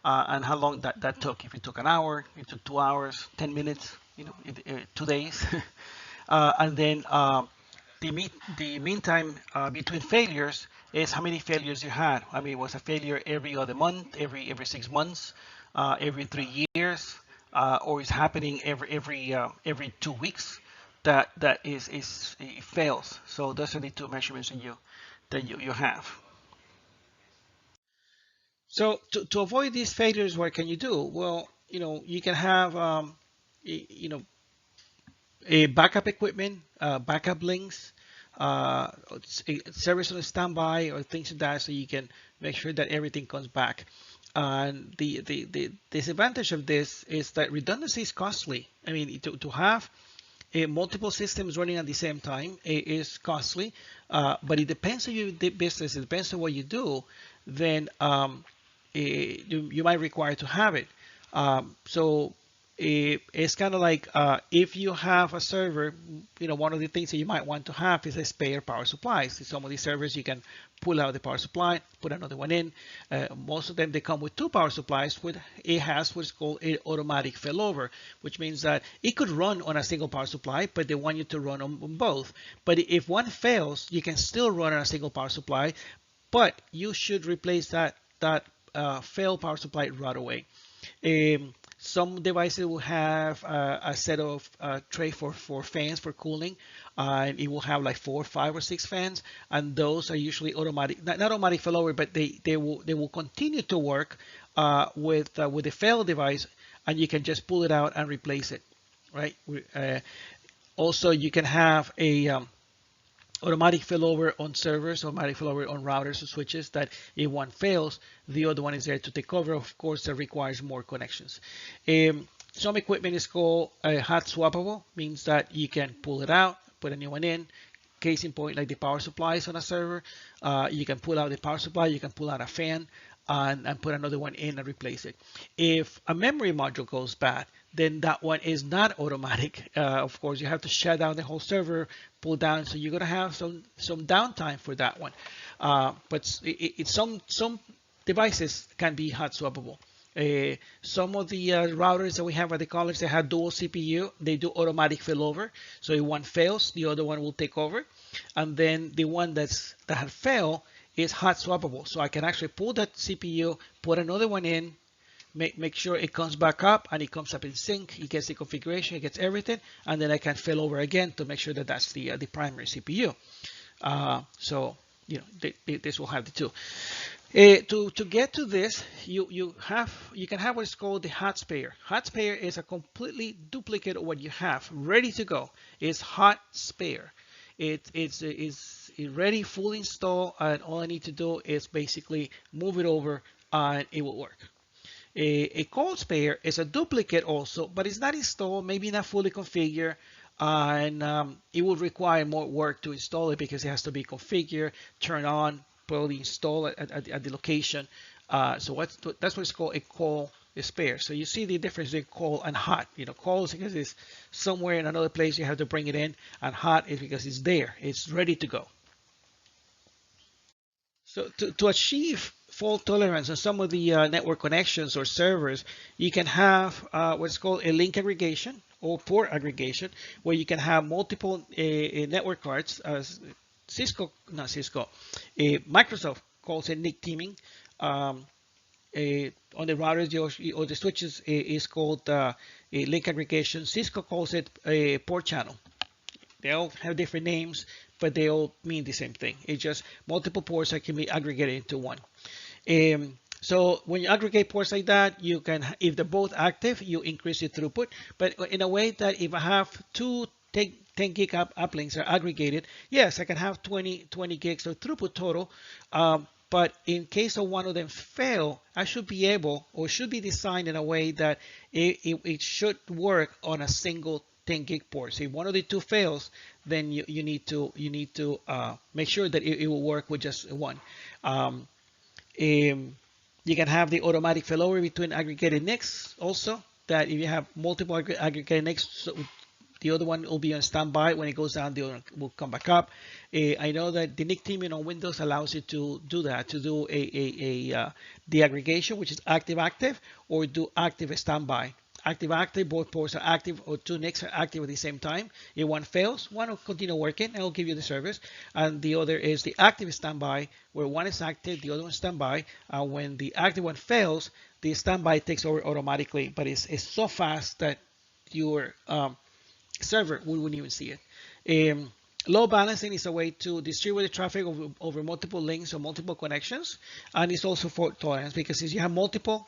and how long that took. If it took an hour, it took 2 hours, 10 minutes, 2 days, and then the mean time between failures is how many failures you had. I mean, it was a failure every other month, every 6 months, every 3 years, or it's happening every 2 weeks. that it fails. So those are the two measurements that you have. So to avoid these failures, what can you do? Well, you can have you know a backup equipment, backup links, uh, service on standby, or things like that, so you can make sure that everything comes back. And the disadvantage of this is that redundancy is costly. I mean, to have multiple systems running at the same time is costly, but it depends on your business. It depends on what you do. Then you might require to have it. So it's kind of like if you have a server, one of the things that you might want to have is a spare power supply. So some of these servers you can pull out the power supply, put another one in. Most of them they come with two power supplies. It has what's called an automatic failover, which means that it could run on a single power supply, but they want you to run on both. But if one fails, you can still run on a single power supply, but you should replace that failed power supply right away. Some devices will have a set of tray for fans for cooling, and it will have like 4, 5, or 6 fans, and those are usually automatic, not automatic failover, but they will continue to work with the failed device, and you can just pull it out and replace it, right? Also, you can have a automatic failover on servers, automatic failover on routers or switches, that if one fails, the other one is there to take over. Of course, that requires more connections. Some equipment is called hot swappable, means that you can pull it out, put a new one in. Case in point, like the power supplies on a server, you can pull out the power supply, you can pull out a fan, and put another one in and replace it. If a memory module goes bad, then that one is not automatic. Of course, you have to shut down the whole server, pull down, so you're gonna have some downtime for that one. But some devices can be hot swappable. Some of the routers that we have at the college, they have dual CPU. They do automatic failover. So if one fails, the other one will take over. And then the one that had failed is hot swappable. So I can actually pull that CPU, put another one in, make sure it comes back up, and it comes up in sync. It gets the configuration, it gets everything, and then I can fail over again to make sure that that's the primary CPU. So this will have the two. To get to this, you can have what's called the hot spare. Hot spare is a completely duplicate of what you have, ready to go. It's hot spare. It's ready, fully installed, and all I need to do is basically move it over, and it will work. A cold spare is a duplicate also, but it's not installed, maybe not fully configured, and it will require more work to install it because it has to be configured, turned on, probably install it at the location. So that's what's called a cold spare. So you see the difference between cold and hot. Cold is because it's somewhere in another place, you have to bring it in, and hot is because it's there, it's ready to go. So to achieve fault tolerance on some of the network connections or servers, you can have what's called a link aggregation or port aggregation, where you can have multiple network cards. Microsoft calls it NIC teaming. On the routers or the switches is called a link aggregation. Cisco calls it a port channel. They all have different names, but they all mean the same thing. It's just multiple ports that can be aggregated into one. So when you aggregate ports like that, you can, if they're both active, you increase the throughput. But in a way that if I have two 10 gig uplinks are aggregated, yes, I can have 20 gigs of throughput total. But in case of one of them fail, I should be able, or should be designed in a way that it should work on a single 10 gig port. So if one of the two fails, then you need to make sure that it will work with just one. You can have the automatic failover between aggregated NICs also, that if you have multiple aggregated NICs, so the other one will be on standby. When it goes down, the other one will come back up. I know that the NIC teaming on Windows allows you to do that, to do the aggregation, which is active, or do active standby. Active, both ports are active, or two NICs are active at the same time. If one fails, one will continue working and will give you the service. And the other is the active standby, where one is active, the other one is standby. When the active one fails, the standby takes over automatically, but it's so fast that your server, we wouldn't even see it. Load balancing is a way to distribute the traffic over multiple links or multiple connections, and it's also fault tolerance because if you have multiple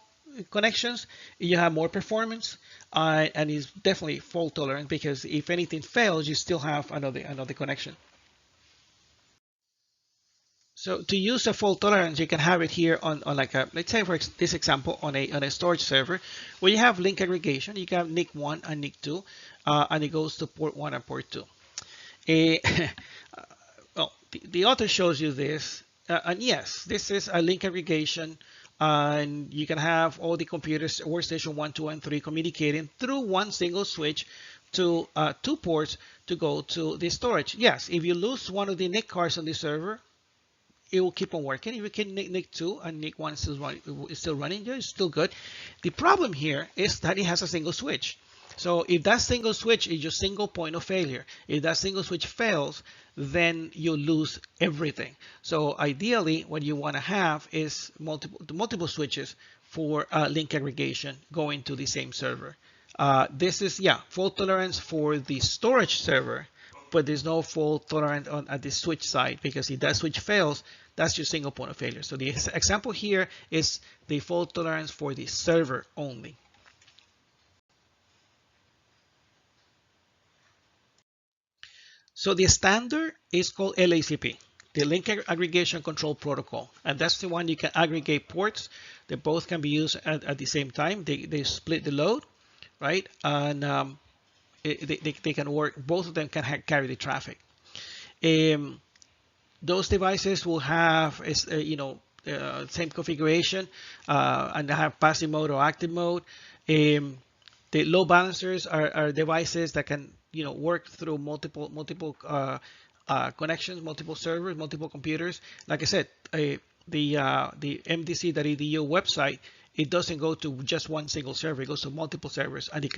connections, you have more performance, and it's definitely fault tolerant because if anything fails, you still have another connection. So to use a fault tolerance, you can have it here on like a, let's say for this example, on a storage server where you have link aggregation. You can have NIC1 and NIC2, and it goes to port 1 and port 2. Well, the author shows you this, and yes, this is a link aggregation, and you can have all the computers, workstation 1, 2, and 3 communicating through one single switch to 2 ports to go to the storage. Yes, if you lose one of the NIC cards on the server, it will keep on working. If you can NIC 2 and NIC 1 is still running, it's still good. The problem here is that it has a single switch. So if that single switch is your single point of failure, if that single switch fails, then you lose everything. So ideally, what you want to have is multiple switches for link aggregation going to the same server. This is, yeah, fault tolerance for the storage server, but there's no fault tolerant at the switch side, because if that switch fails, that's your single point of failure. So the example here is the fault tolerance for the server only. So the standard is called LACP, the Link Aggregation Control Protocol, and that's the one you can aggregate ports. They both can be used at the same time. They split the load, right? And they can work. Both of them can carry the traffic. Those devices will have, same configuration, and they have passive mode or active mode. The load balancers are devices that can, work through multiple connections, multiple servers, multiple computers. Like I said, the MDC.edu website, it doesn't go to just one single server. It goes to multiple servers, and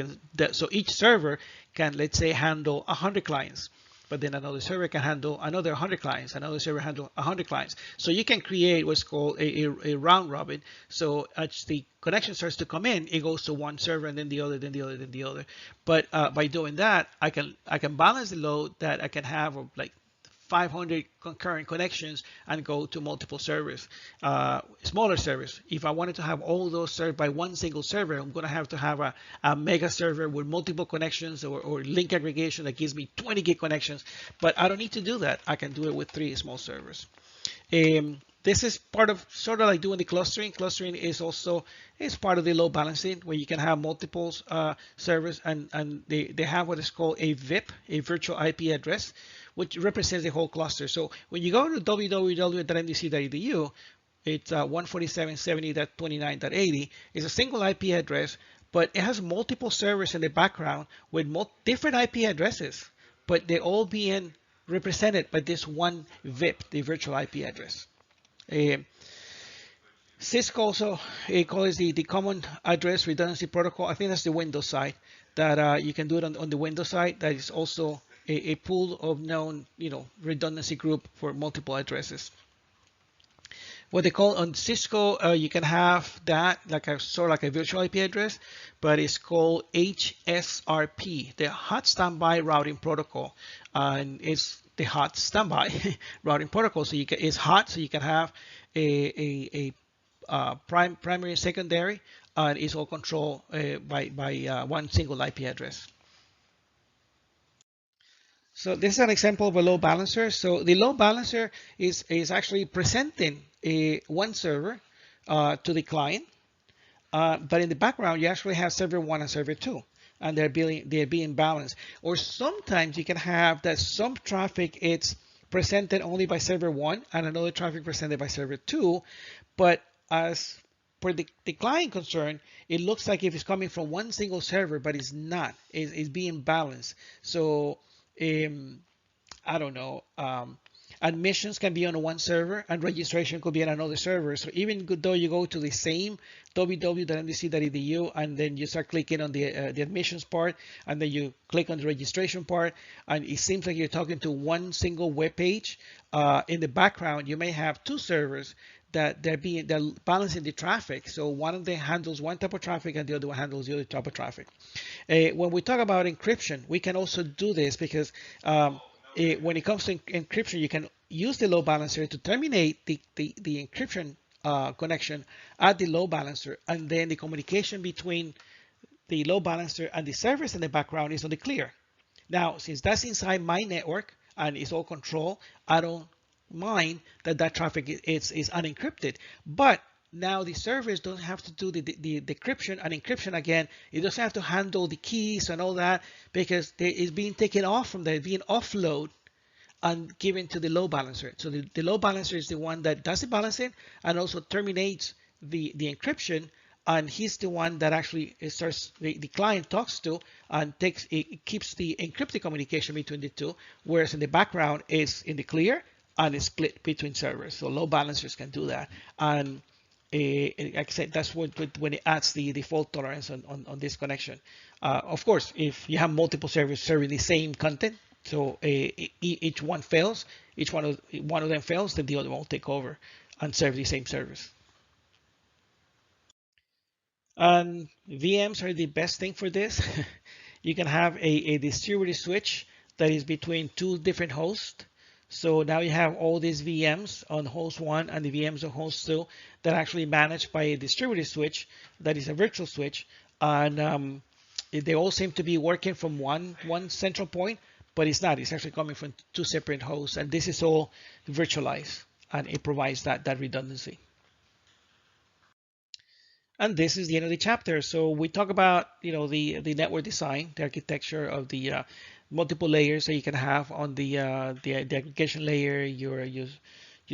so each server can, let's say, handle 100 clients. But then another server can handle another 100 clients, another server handle 100 clients. So you can create what's called a round robin. So as the connection starts to come in, it goes to one server and then the other, then the other, then the other. But by doing that, I can balance the load that I can have of like 500 concurrent connections and go to multiple servers, smaller servers. If I wanted to have all those served by one single server, I'm going to have a mega server with multiple connections or link aggregation that gives me 20 gig connections. But I don't need to do that. I can do it with 3 small servers. This is part of sort of like doing the clustering. Clustering is part of the load balancing, where you can have multiple servers, and they have what is called a VIP, a virtual IP address, which represents the whole cluster. So when you go to www.mdc.edu, it's 147.70.29.80. It's a single IP address, but it has multiple servers in the background with different IP addresses, but they're all being represented by this one VIP, the virtual IP address. Cisco also calls the Common Address Redundancy Protocol. I think that's the Windows side, that you can do it on the Windows side. That is also a pool of known, redundancy group for multiple addresses. What they call on Cisco, you can have that like sort of like a virtual IP address, but it's called HSRP, the Hot Standby Routing Protocol, and it's the hot standby routing protocol. So it's hot, so you can have a primary and secondary, and it's all controlled by one single IP address. So this is an example of a load balancer. So the load balancer is actually presenting one server to the client, but in the background you actually have server 1 and server 2, and they're being balanced. Or sometimes you can have that some traffic it's presented only by server 1 and another traffic presented by server 2, but as for the client concern, it looks like if it's coming from one single server, but it's not. It's being balanced. So I don't know. Admissions can be on one server and registration could be on another server. So even though you go to the same www.mdc.edu and then you start clicking on the admissions part, and then you click on the registration part, and it seems like you're talking to one single web page, in the background you may have 2 servers that they're balancing the traffic. So one of them handles one type of traffic and the other one handles the other type of traffic. When we talk about encryption, we can also do this because when it comes to encryption, you can use the load balancer to terminate the encryption connection at the load balancer, and then the communication between the load balancer and the service in the background is on the clear. Now, since that's inside my network and it's all controlled, I don't mind that that traffic is unencrypted. But now the servers don't have to do the decryption and encryption again. It doesn't have to handle the keys and all that because it's being taken off from there, being offload and given to the load balancer. So the load balancer is the one that does the balancing and also terminates the encryption, and he's the one that actually starts the client talks to and it keeps the encrypted communication between the two, whereas in the background is in the clear and is split between servers. So load balancers can do that. And like I said, that's when it adds the fault tolerance on this connection. Of course, if you have multiple servers serving the same content, so each one fails, one of them fails, then the other one will take over and serve the same service. And VMs are the best thing for this. You can have a distributed switch that is between two different hosts. So now you have all these VMs on host 1 and the VMs on host 2 that are actually managed by a distributed switch that is a virtual switch. And they all seem to be working from one central point, but it's not. It's actually coming from two separate hosts. And this is all virtualized, and it provides that redundancy. And this is the end of the chapter. So we talk about, the network design, the architecture of the multiple layers that you can have on the aggregation layer, your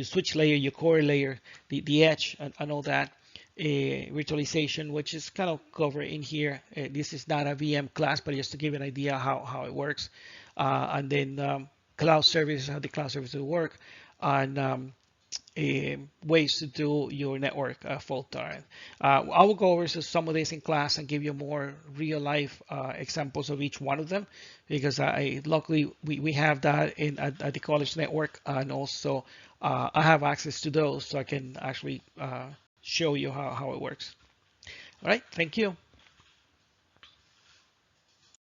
switch layer, your core layer, the edge, and all that. Virtualization, which is kind of covered in here. This is not a VM class, but just to give an idea how it works. And then cloud services, how the cloud services work, and ways to do your network fault tolerant. I will go over some of this in class and give you more real life examples of each one of them, because luckily we have that at the college network, and also I have access to those, so I can actually show you how it works. All right, thank you.